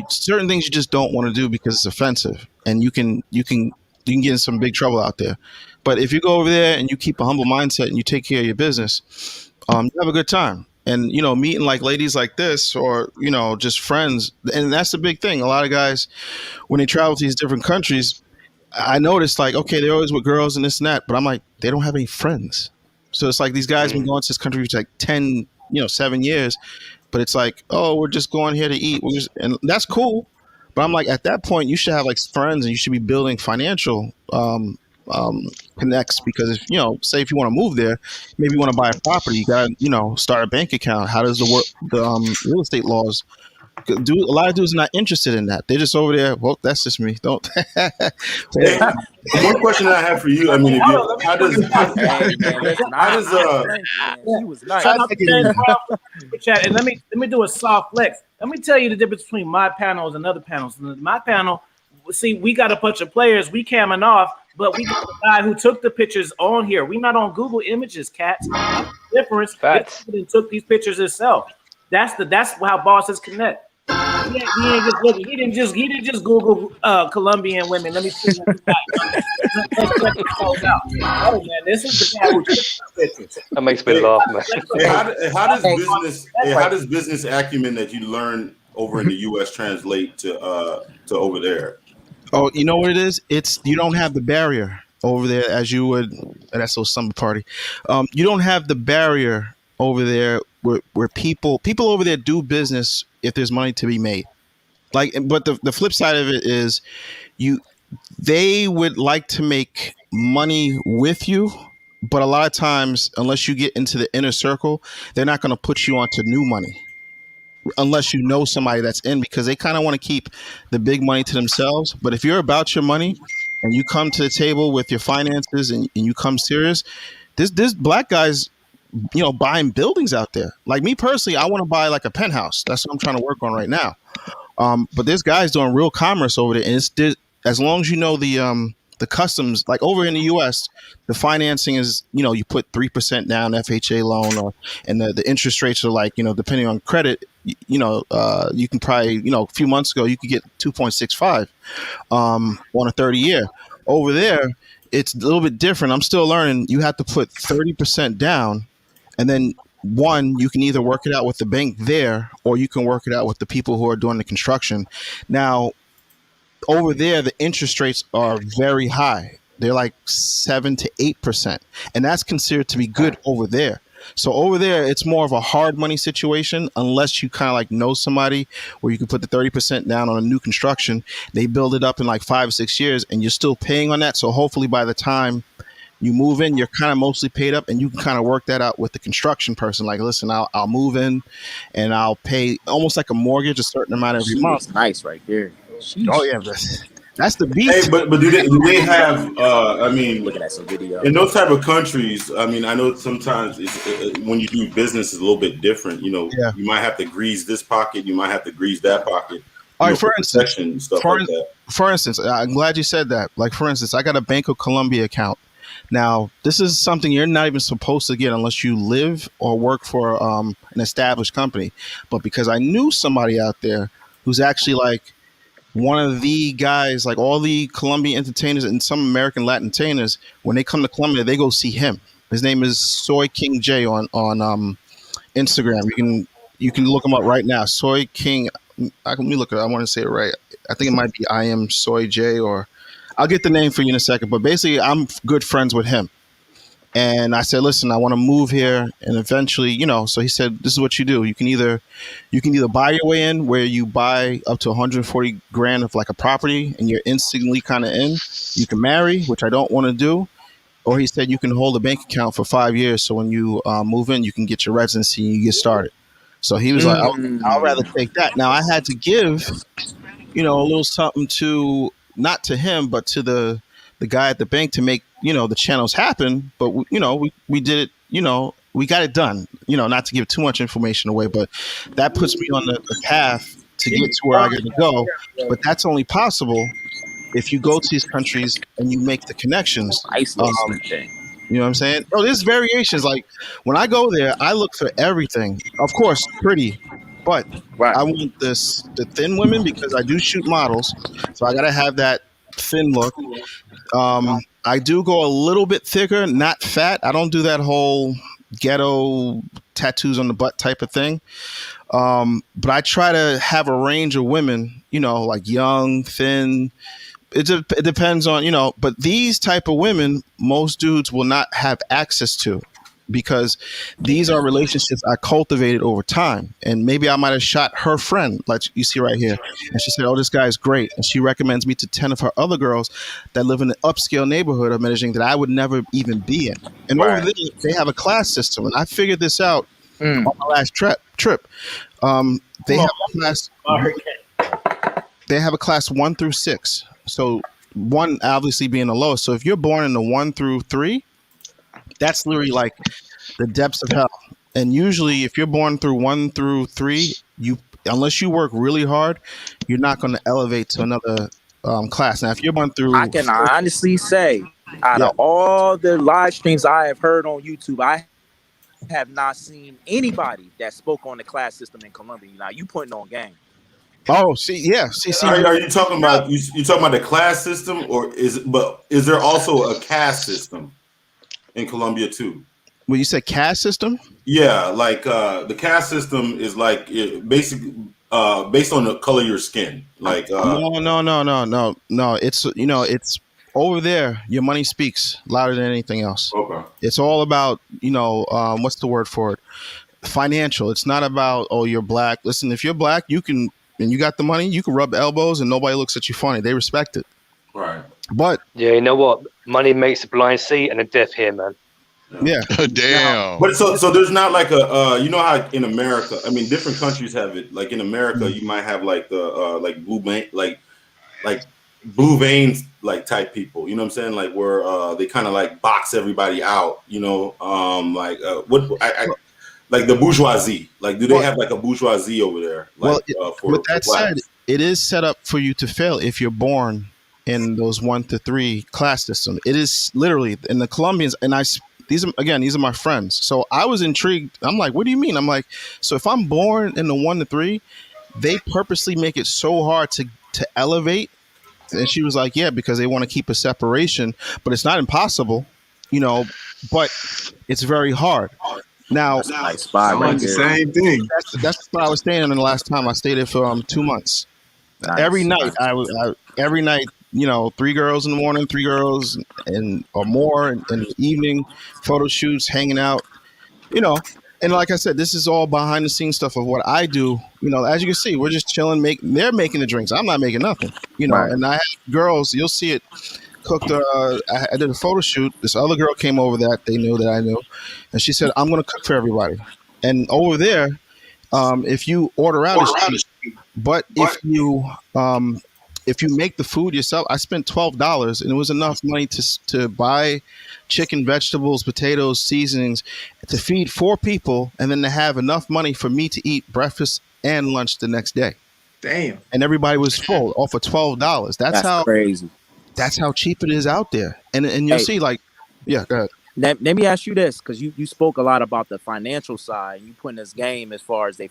Certain things you just don't want to do because it's offensive, and you can get in some big trouble out there. But if you go over there and you keep a humble mindset and you take care of your business, you have a good time. And meeting like ladies like this, or just friends, and that's the big thing. A lot of guys, when they travel to these different countries, I noticed like, okay, they're always with girls and this and that, but I'm like, they don't have any friends. So it's like these guys been going to this country for like 10, 7 years, but it's like, oh, we're just going here to eat, and that's cool. But I'm like, at that point, you should have like friends, and you should be building financial connects, because if say if you want to move there, maybe you want to buy a property, you got to start a bank account. How does the real estate laws? A lot of dudes are not interested in that. They're just over there. Well, that's just me. Don't. Hey, one question that I have for you. I mean, how does Hey man, listen, he was nice. Shout out to James Brown for chat, and let me do a soft flex. Let me tell you the difference between my panels and other panels. My panel, see, we got a bunch of players. We camming off, but we got the guy who took the pictures on here. We not on Google Images, cats. Difference. He took these pictures himself. That's how bosses connect. He ain't just looking. He didn't just Google Colombian women. Let me see. Let's check this out. Oh man, this is the guy who took the pictures. That makes me laugh, man. How does business acumen that you learn over in the U.S. translate to over there? Oh, you know what it is? It's you don't have the barrier over there as you would. That's so summer party. You don't have the barrier over there where people over there do business if there's money to be made. Like, but the flip side of it is they would like to make money with you, but a lot of times, unless you get into the inner circle, they're not going to put you onto new money unless you know somebody that's in, because they kind of want to keep the big money to themselves. But if you're about your money and you come to the table with your finances and you come serious, this black guys, buying buildings out there. Like me personally, I want to buy like a penthouse. That's what I'm trying to work on right now. But there's guys doing real commerce over there, and as long as you know the customs, like over in the U.S., the financing is, you put 3% down FHA loan, and the interest rates are like, depending on credit, you can probably, a few months ago you could get 2.65 on a 30-year. Over there, it's a little bit different. I'm still learning. You have to put 30% down. And then you can either work it out with the bank there, or you can work it out with the people who are doing the construction. Now, over there, the interest rates are very high. They're like 7 to 8%. And that's considered to be good over there. So over there, it's more of a hard money situation, unless you kind of like know somebody where you can put the 30% down on a new construction. They build it up in like 5 or 6 years, and you're still paying on that. So hopefully by the time you move in, you're kind of mostly paid up, and you can kind of work that out with the construction person. Like, listen, I'll move in and I'll pay almost like a mortgage, a certain amount every month. Nice right there. Sheesh. Oh yeah, that's the beat. Hey, but do they have? I mean, looking at some video in those type of countries. I mean, I know sometimes when you do business, it's a little bit different. You might have to grease this pocket, you might have to grease that pocket. All right, for instance, I'm glad you said that. Like, for instance, I got a Bank of Colombia account. Now, this is something you're not even supposed to get unless you live or work for an established company. But because I knew somebody out there who's actually like one of the guys, like all the Colombian entertainers and some American Latin entertainers, when they come to Colombia, they go see him. His name is Soy King J on Instagram. You can look him up right now. Soy King. Let me look at it. I want to say it right. I think it might be I am Soy J, or I'll get the name for you in a second. But basically, I'm good friends with him. And I said, listen, I want to move here, and eventually, so he said, this is what you do. You can either buy your way in, where you buy up to 140 grand of like a property, and you're instantly kind of in. You can marry, which I don't want to do, or he said you can hold a bank account for 5 years, so when you move in, you can get your residency and you get started. So he was like, I'll rather take that. Now I had to give, a little something to, not to him, but to the guy at the bank to make, the channels happen. But we did it, we got it done, not to give too much information away, but that puts me on the path to get to where I got to go. But that's only possible if you go to these countries and you make the connections. You know what I'm saying? Oh, there's variations. Like when I go there, I look for everything. Of course, pretty, but I want the thin women because I do shoot models, so I gotta have that thin look. I do go a little bit thicker, not fat. I don't do that whole ghetto tattoos on the butt type of thing. But I try to have a range of women, like young, thin. It depends on, but these type of women, most dudes will not have access to, because these are relationships I cultivated over time. And maybe I might have shot her friend, like you see right here. And she said, oh, this guy is great. And she recommends me to 10 of her other girls that live in the upscale neighborhood of Medellin that I would never even be in. And over there, they have a class system. And I figured this out on my last trip. They have a class. They have a class 1 through 6. So 1 obviously being the lowest. So if you're born in the 1 through 3, that's literally like the depths of hell. And usually if you're born through 1 through 3, unless you work really hard, you're not going to elevate to another class. Now, if you're born through, I can honestly say, out of all the live streams I have heard on YouTube, I have not seen anybody that spoke on the class system in Colombia. Now, you putting on game. Oh, see. Are you talking about you talking about the class system, or is there also a caste system in Colombia too? Well, you said caste system? Yeah, like the caste system is like basically based on the color of your skin. Like no. It's it's over there. Your money speaks louder than anything else. Okay. It's all about what's the word for it? Financial. It's not about you're black. Listen, if you're black, you can. And you got the money, you can rub elbows and nobody looks at you funny. They respect it. Right. But yeah, you know what? Money makes a blind see and a deaf hear, man. Yeah. Damn. But so there's not like a how in America, I mean different countries have it. Like in America, you might have like the like blue veins like type people. You know what I'm saying? Like where they kind of like box everybody out, like the bourgeoisie. Like, do they have like a bourgeoisie over there? Like, with that said, it is set up for you to fail if you're born in those 1 to 3 class system. It is literally in the Colombians, and these are my friends. So I was intrigued. I'm like, what do you mean? I'm like, so if I'm born in the 1 to 3, they purposely make it so hard to elevate. And she was like, yeah, because they want to keep a separation, but it's not impossible, but it's very hard. Now, nice spot right there. Same thing. That's the spot I was staying in the last time. I stayed there for 2 months. Nice. Every night, every night, 3 girls in the morning, 3 girls or more in the evening, photo shoots, hanging out, And like I said, this is all behind the scenes stuff of what I do. As you can see, we're just chilling. They're making the drinks. I'm not making nothing. Right. And I have girls. You'll see it. Cooked. I did a photo shoot. This other girl came over that they knew that I knew, and she said, "I'm going to cook for everybody." And over there, if you order out, it's cheap. But if you make the food yourself, I spent $12, and it was enough money to buy chicken, vegetables, potatoes, seasonings to feed 4 people, and then to have enough money for me to eat breakfast and lunch the next day. Damn. And everybody was full, all for $12. That's how crazy. That's how cheap it is out there. And you'll see, like, yeah, go ahead. Let me ask you this, because you spoke a lot about the financial side. You put in this game as far as the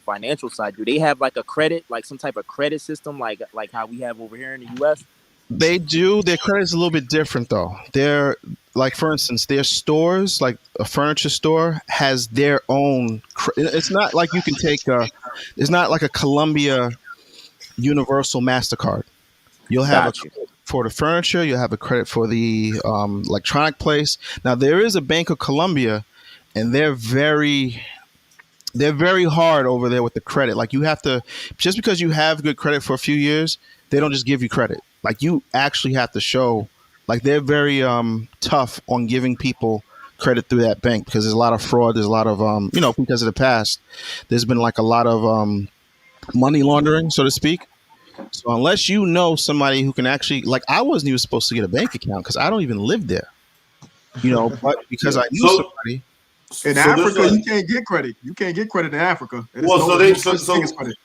financial side. Do they have like a credit, like some type of credit system, like how we have over here in the U.S.? They do. Their credit is a little bit different, though. They're like, for instance, their stores, like a furniture store, has their own. It's not like you can take it's not like a Columbia Universal MasterCard. You'll have a credit for the furniture. You'll have a credit for the electronic place. Now, there is a Bank of Colombia, and they're very hard over there with the credit. Like, you have to, just because you have good credit for a few years, they don't just give you credit. Like, you actually have to show Like they're very tough on giving people credit through that bank because there's a lot of fraud. There's a lot of because of the past, there's been like a lot of money laundering, so to speak. So unless you know somebody who can actually, like, I wasn't even supposed to get a bank account because I don't even live there, but because Yeah. I knew somebody. In So there's Africa, a, you can't get credit. You can't get credit in Africa. It's well, so they no such thing as credit.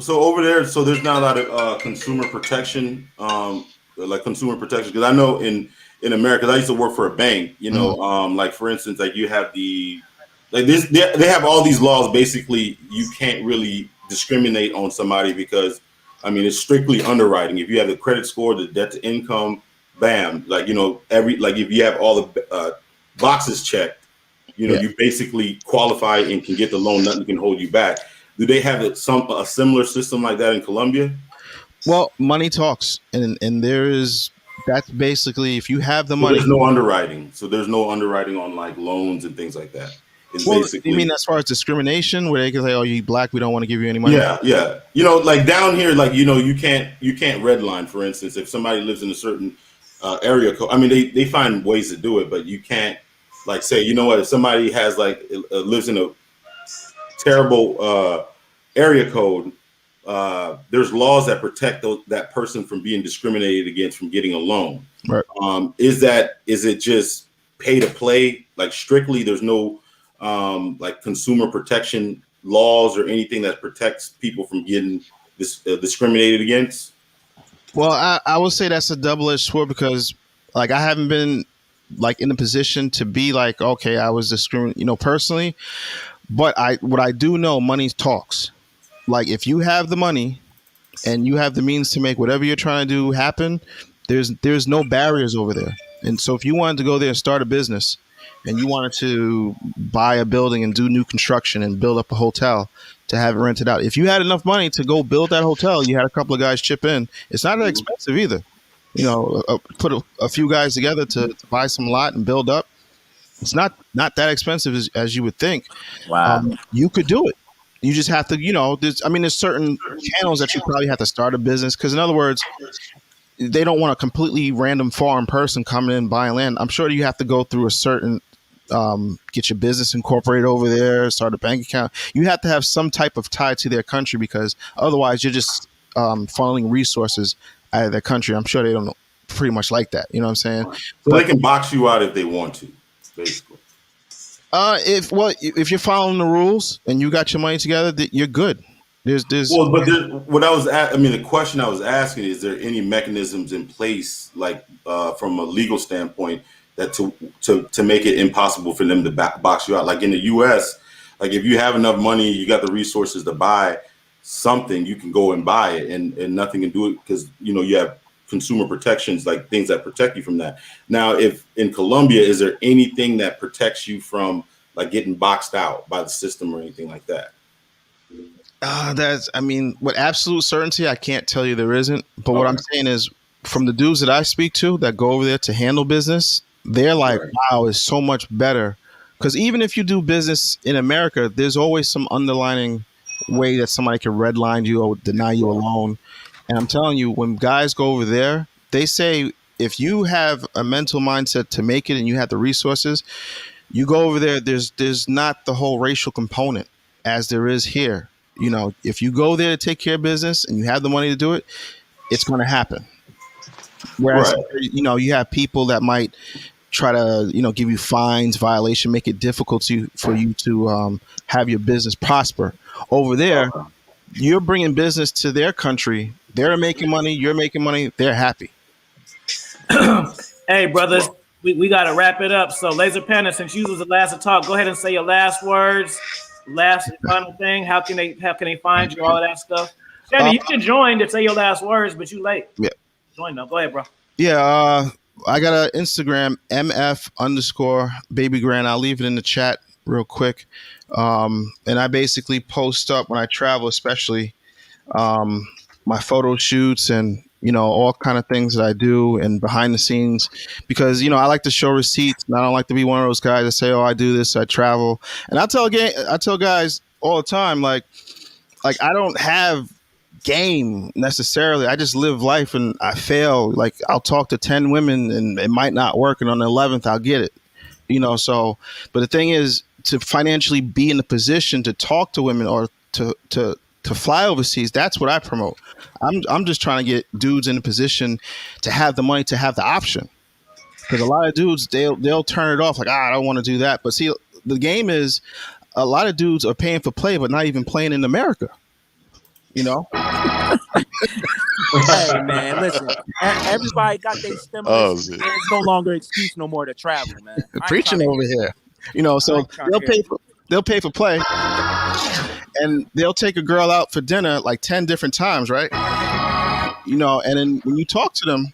so over there, so there's not a lot of consumer protection, like consumer protection. Because I know in America, I used to work for a bank. Like for instance, like you have this, they have all these laws. Basically, you can't really discriminate on somebody because, I mean, it's strictly underwriting. If you have the credit score, the debt to income, bam, like if you have all the boxes checked, you basically qualify and can get the loan. Nothing can hold you back. Do they have a similar system like that in Colombia? Well, money talks, and that's basically if you have the So money. there's no underwriting. So there's no underwriting on like loans and things like that. It's Well, basically, you mean as far as discrimination, where they can say, "Oh, you black, we don't want to give you any money." yeah. Like down here, like you can't redline. For instance, if somebody lives in a certain area code, I mean, they find ways to do it, but you can't like say, if somebody has like lives in a terrible area code, there's laws that protect that person from being discriminated against from getting a loan. Right. Is it just pay to play? Like strictly, there's no like consumer protection laws or anything that protects people from getting discriminated against? Well, I would say that's a double-edged sword because, like, I haven't been like in a position to be like, okay, I was discriminated, personally. But what I do know, money talks. Like, if you have the money and you have the means to make whatever you're trying to do happen, there's no barriers over there. And so, if you wanted to go there and start a business, and you wanted to buy a building and do new construction and build up a hotel to have it rented out, if you had enough money to go build that hotel, you had a couple of guys chip in. It's not that expensive either. Put a few guys together to buy some lot and build up. It's not that expensive as you would think. Wow. You could do it. You just have to, there's certain channels that you probably have to start a business. Because in other words, they don't want a completely random foreign person coming in buying land. I'm sure you have to go through a certain, get your business incorporated over there, start a bank account. You have to have some type of tie to their country because otherwise you're just funneling resources out of their country. I'm sure they don't pretty much like that. You know what I'm saying? So they can box you out if they want to, basically. If you're following the rules and you got your money together, you're good. The question I was asking is there any mechanisms in place, like from a legal standpoint, that to make it impossible for them to box you out? Like in the U.S., like if you have enough money, you got the resources to buy something, you can go and buy it, and nothing can do it because you have consumer protections, like things that protect you from that. Now, if in Colombia, is there anything that protects you from like getting boxed out by the system or anything like that? With absolute certainty, I can't tell you there isn't. But what I'm saying is, from the dudes that I speak to that go over there to handle business, they're like, wow, it's so much better. Because even if you do business in America, there's always some underlining way that somebody can redline you or deny you a loan. And I'm telling you, when guys go over there, they say if you have a mental mindset to make it and you have the resources, you go over there, there's not the whole racial component as there is here. If you go there to take care of business and you have the money to do it, it's going to happen. Whereas, you have people that might try to, give you fines, violation, make it difficult for you to have your business prosper. Over there, you're bringing business to their country. They're making money. You're making money. They're happy. Hey, brothers, we got to wrap it up. So, Laser Panda, since you was the last to talk, go ahead and say your last words. Last and final thing. How can they find you? All of that stuff. Shannon, you can join to say your last words, but you late. Yeah. Join though. Go ahead, bro. Yeah. I got an Instagram, MF_BabyGrand. I'll leave it in the chat real quick. And I basically post up when I travel, especially my photo shoots and all kind of things that I do and behind the scenes, because I like to show receipts and I don't like to be one of those guys that say, oh, I do this, I travel. And I tell guys all the time, like I don't have game necessarily. I just live life and I fail. Like I'll talk to 10 women and it might not work, and on the 11th I'll get it. So but the thing is, to financially be in the position to talk to women or to fly overseas, that's what I promote. I'm just trying to get dudes in a position to have the money, to have the option. Because a lot of dudes, they'll turn it off like, I don't want to do that. But see, the game is, a lot of dudes are paying for play, but not even playing in America. Hey man, listen. Everybody got their stimulus. Oh, There's no longer excuse no more to travel, man. Preaching over here. So they'll pay for play, and they'll take a girl out for dinner like 10 different times, right? And then when you talk to them,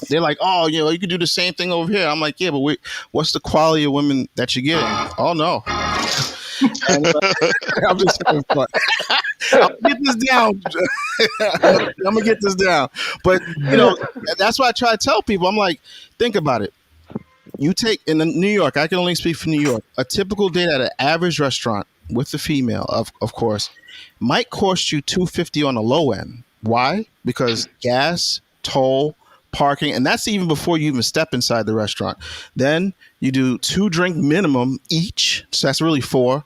they're like, oh, you could do the same thing over here. I'm like, yeah, but what's the quality of women that you're getting? Oh no. And, I'm just having fun. I'm gonna get this down. I'm gonna get this down. But that's why I try to tell people. I'm like, think about it. You take in New York. I can only speak for New York. A typical date at an average restaurant with the female, of course, might cost you $250 on the low end. Why? Because gas, toll, parking, and that's even before you even step inside the restaurant. Then you do 2 drink minimum each, so that's really 4.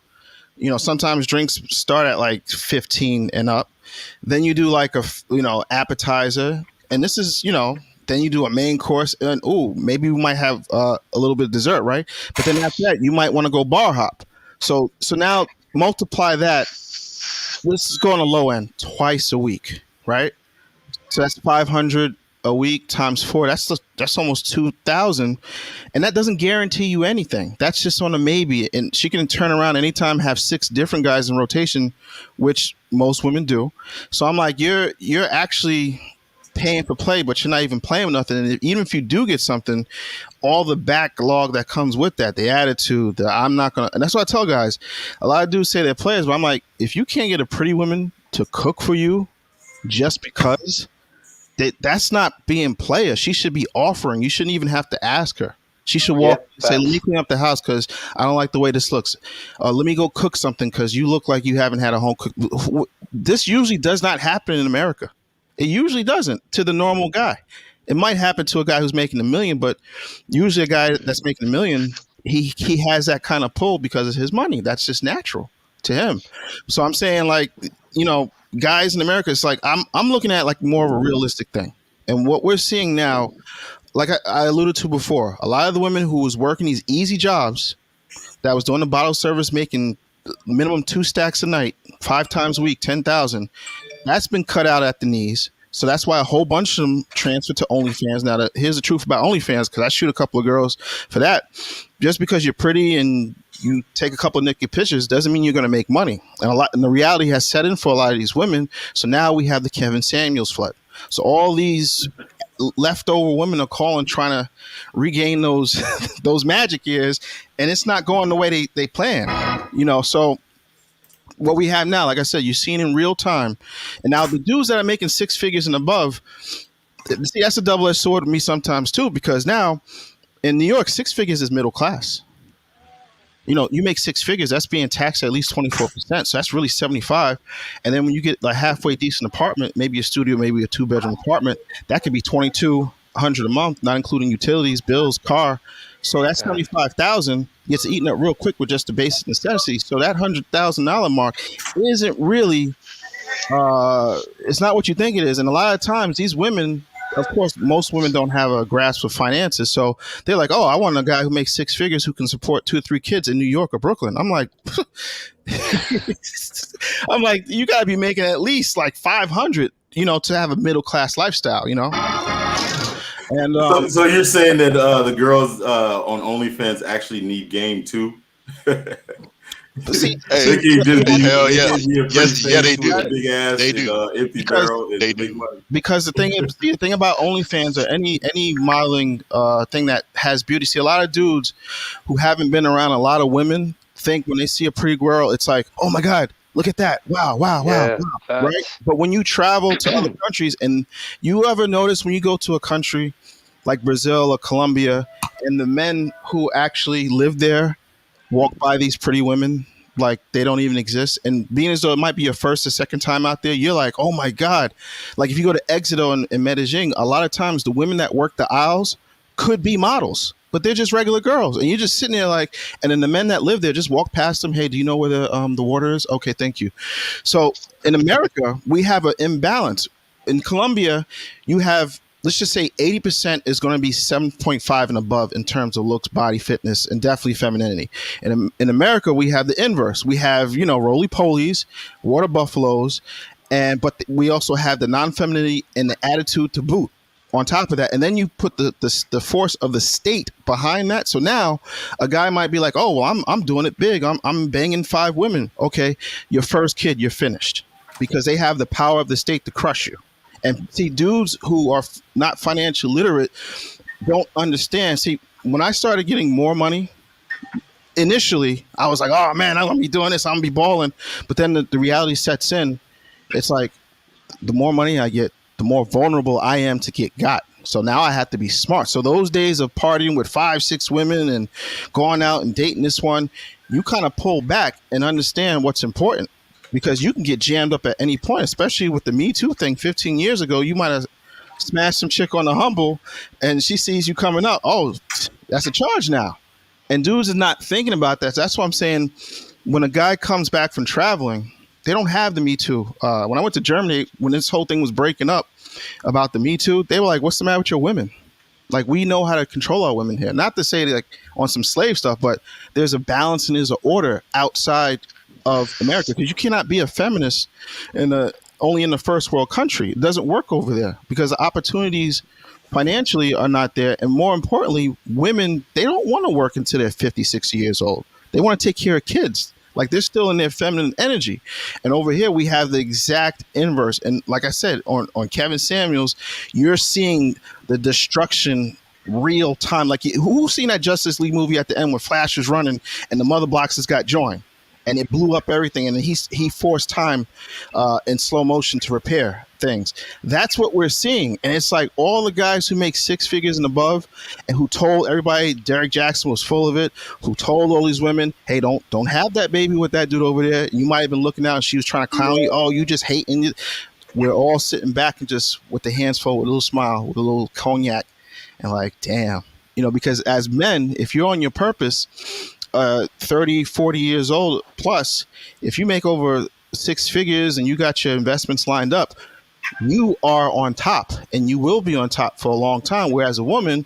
Sometimes drinks start at like 15 and up. Then you do like a appetizer, and this is then you do a main course, and maybe we might have a little bit of dessert, right? But then after that, you might want to go bar hop. So now multiply that. This is going to low end twice a week, right? So that's 500 a week times 4. That's almost 2,000, and that doesn't guarantee you anything. That's just on a maybe. And she can turn around anytime, have 6 different guys in rotation, which most women do. So I'm like, you're actually paying for play, but you're not even playing with nothing. And even if you do get something, all the backlog that comes with that, the attitude, I'm not gonna. And that's what I tell guys. A lot of dudes say they're players, but I'm like, if you can't get a pretty woman to cook for you just because, that's not being player. She should be offering. You shouldn't even have to ask her. She should walk and say, let me clean up the house because I don't like the way this looks. Let me go cook something because you look like you haven't had a home cook. This usually does not happen in America. It usually doesn't to the normal guy. It might happen to a guy who's making $1 million, but usually a guy that's making $1 million, he has that kind of pull because of his money. That's just natural to him. So I'm saying, like, guys in America, it's like I'm looking at like more of a realistic thing. And what we're seeing now, like I alluded to before, a lot of the women who was working these easy jobs, that was doing the bottle service, making minimum 2 stacks a night, 5 times a week, 10,000, that's been cut out at the knees. So that's why a whole bunch of them transferred to OnlyFans. Now, here's the truth about OnlyFans, because I shoot a couple of girls for that. Just because you're pretty and you take a couple of naked pictures doesn't mean you're going to make money. And the reality has set in for a lot of these women. So now we have the Kevin Samuels flood. So all these leftover women are calling, trying to regain those those magic years, and it's not going the way they plan. So what we have now, like I said, you're seeing in real time. And now the dudes that are making 6 figures and above, see, that's a double-edged sword with me sometimes too, because now in New York, 6 figures is middle class. You make 6 figures, that's being taxed at least 24%. So that's really 75. And then when you get a halfway decent apartment, maybe a studio, maybe a 2-bedroom apartment, that could be $2,200 a month, not including utilities, bills, car. So that 75,000 gets eaten up real quick with just the basic necessities. So that $100,000 mark isn't really, it's not what you think it is. And a lot of times these women, of course, most women don't have a grasp of finances. So they're like, oh, I want a guy who makes 6 figures who can support 2 or 3 kids in New York or Brooklyn. I'm like, you got to be making at least like 500, to have a middle class lifestyle, And so you're saying that the girls on OnlyFans actually need game too? See, Hey, hell yeah. Yes, yeah, they do. Big ass, They do. Empty barrel. They do. Because the thing about OnlyFans or any modeling thing that has beauty, see, a lot of dudes who haven't been around a lot of women think when they see a pretty girl, it's like, oh my God, look at that. Wow, right? But when you travel to other countries, and you ever notice when you go to a country like Brazil or Colombia, and the men who actually live there walk by these pretty women, like they don't even exist. And being as though it might be your first or second time out there, you're like, oh my God. Like if you go to Éxito in Medellin, a lot of times the women that work the aisles could be models, but they're just regular girls. And you're just sitting there like, and then the men that live there just walk past them. Hey, do you know where the water is? Okay, thank you. So in America, we have an imbalance. In Colombia, you have, let's just say 80% is going to be 7.5 and above in terms of looks, body, fitness, and definitely femininity. And in America, we have the inverse. We have, roly-polies, water buffaloes, but we also have the non-femininity and the attitude to boot on top of that. And then you put the force of the state behind that. So now a guy might be like, oh, well, I'm doing it big. I'm banging 5 women. Okay, your first kid, you're finished, because they have the power of the state to crush you. And see, dudes who are not financially literate don't understand. See, when I started getting more money, initially, I was like, oh, man, I'm going to be doing this. I'm going to be balling. But then the reality sets in. It's like the more money I get, the more vulnerable I am to get got. So now I have to be smart. So those days of partying with 5, 6 women and going out and dating this one, you kind of pull back and understand what's important. Because you can get jammed up at any point, especially with the Me Too thing 15 years ago. You might have smashed some chick on the humble and she sees you coming up. Oh, that's a charge now. And dudes is not thinking about that. So that's why I'm saying when a guy comes back from traveling, they don't have the Me Too. When I went to Germany, when this whole thing was breaking up about the Me Too, they were like, what's the matter with your women? Like, we know how to control our women here. Not to say like on some slave stuff, but there's a balance and there's an order outside of America, because you cannot be a feminist only in the first world country. It doesn't work over there because the opportunities financially are not there. And more importantly, women, they don't want to work until they're 50, 60 years old. They want to take care of kids. Like, they're still in their feminine energy. And over here, we have the exact inverse. And like I said, on Kevin Samuels, you're seeing the destruction real time. Like, who's seen that Justice League movie at the end where Flash was running and the mother boxes got joined? And it blew up everything, and he forced time in slow motion to repair things. That's what we're seeing, and it's like all the guys who make 6 figures and above, and who told everybody Derek Jackson was full of it, who told all these women, "Hey, don't have that baby with that dude over there." You might have been looking out, and she was trying to clown you. Oh, you just hating it. We're all sitting back and just with the hands full, with a little smile, with a little cognac, and like, damn, because as men, if you're on your purpose. 30, 40 years old plus, if you make over 6 figures and you got your investments lined up, you are on top, and you will be on top for a long time. Whereas a woman,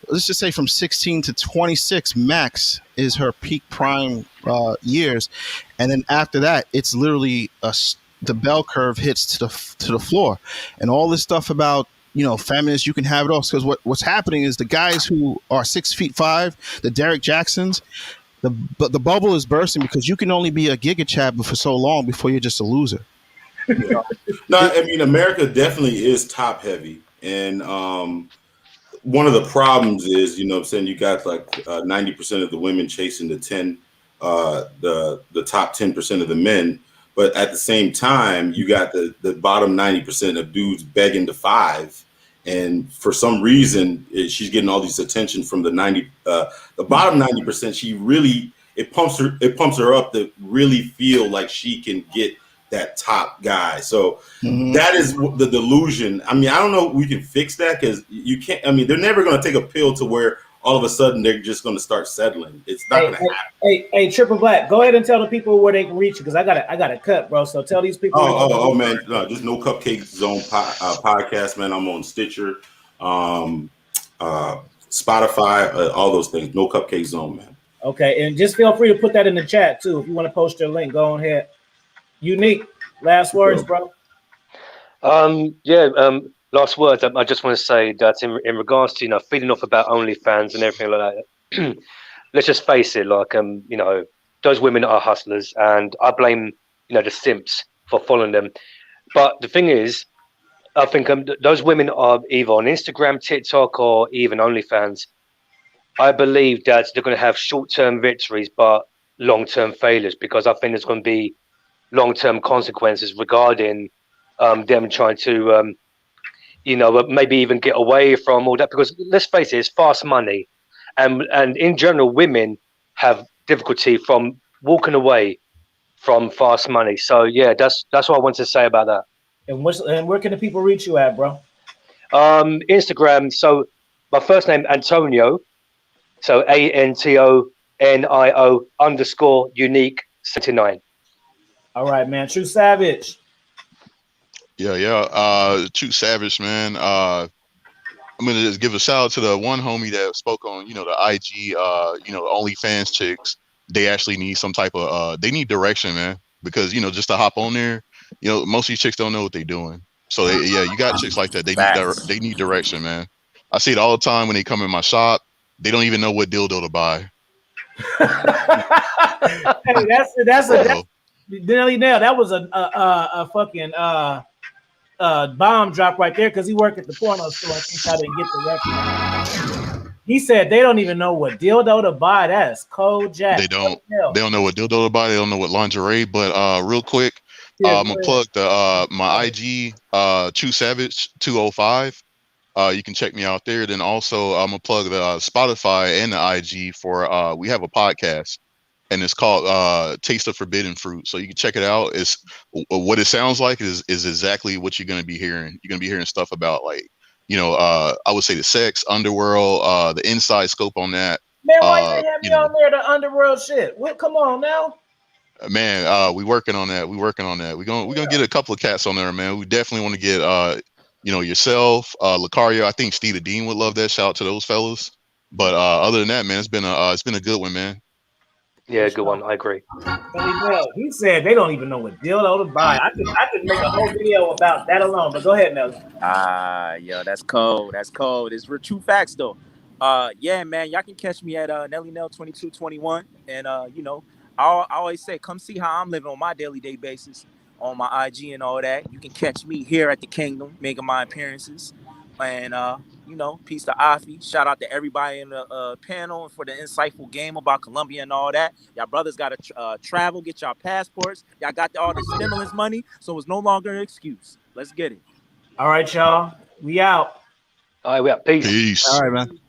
let's just say from 16 to 26 max is her peak prime years. And then after that, it's literally the bell curve hits to the floor. And all this stuff about, feminists, you can have it all. Because what's happening is the guys who are 6'5", the Derek Jacksons, the bubble is bursting because you can only be a giga chad for so long before you're just a loser. No, I mean, America definitely is top heavy. And one of the problems is, what I'm saying, you got like 90% of the women chasing the top 10% of the men. But at the same time, you got the bottom 90% of dudes begging to 5. And for some reason, she's getting all this attention from the bottom 90%. She really, it pumps her up to really feel like she can get that top guy. So that is the delusion. I mean, I don't know if we can fix that, because you can't. I mean, they're never going to take a pill to where all of a sudden they're just going to start settling. It's not going to happen. Hey, Triple Black, go ahead and tell the people where they can reach you, because I got a cut, bro. So tell these people. Oh man, no, just No Cupcake Zone podcast, man. I'm on Stitcher, Spotify, all those things. No Cupcake Zone, man. Okay, and just feel free to put that in the chat too if you want to post your link. Go ahead. Unique, last words, bro. Last words. I just want to say that in regards to feeding off about OnlyFans and everything like that. Let's just face it. Like those women are hustlers, and I blame the simps for following them. But the thing is, I think those women are either on Instagram, TikTok, or even OnlyFans. I believe that they're going to have short-term victories, but long-term failures, because I think there's going to be long-term consequences regarding them trying to. Maybe even get away from all that, because let's face it, it's fast money, and in general, women have difficulty from walking away from Fast Money. So yeah, that's what I want to say about that. And where can the people reach you at, bro? Instagram. So my first name Antonio. So ANTONIO_unique79. All right, man. True Savage. Yeah. True Savage, man. I'm gonna just give a shout out to the one homie that spoke on, the IG, OnlyFans chicks. They actually need some type of, they need direction, man. Because just to hop on there, most of these chicks don't know what they're doing. So you got chicks like that. They need direction, man. I see it all the time when they come in my shop. They don't even know what dildo to buy. Hey, that's Nelly Nail. That was a fucking bomb drop right there because he worked at the porno store. I think I didn't get the reference. He said they don't even know what dildo to buy. That's cold jack. They don't know what dildo to buy. They don't know what lingerie. But real quick, I'm gonna plug my IG, True Savage 205. You can check me out there. Then also I'm gonna plug the Spotify and the IG for we have a podcast, and it's called Taste of Forbidden Fruit. So you can check it out. It's what it sounds like is exactly what you're gonna be hearing. You're gonna be hearing stuff about like, I would say the sex, underworld, the inside scope on that. Man, why you have me on there, the underworld shit? What? Come on now. Man, we working on that. We're gonna get a couple of cats on there, man. We definitely want to get yourself, Lucario. I think Steve the Dean would love that. Shout out to those fellas. But other than that, man, it's been a good one, man. Yeah, good one. I agree. He said they don't even know what dildo to buy. I could make a whole video about that alone. But go ahead, Nelly. Yo, that's cold. That's cold. It's true facts though. Yeah, man, y'all can catch me at Nelly Nell 2221, and I always say, come see how I'm living on my daily day basis on my IG and all that. You can catch me here at the Kingdom making my appearances, and peace to Afi. Shout out to everybody in the panel for the insightful game about Colombian and all that. Y'all brothers got to travel, get y'all passports. Y'all got all the stimulus money, so it's no longer an excuse. Let's get it. All right, y'all. We out. All right, we out. Peace. Peace. All right, man.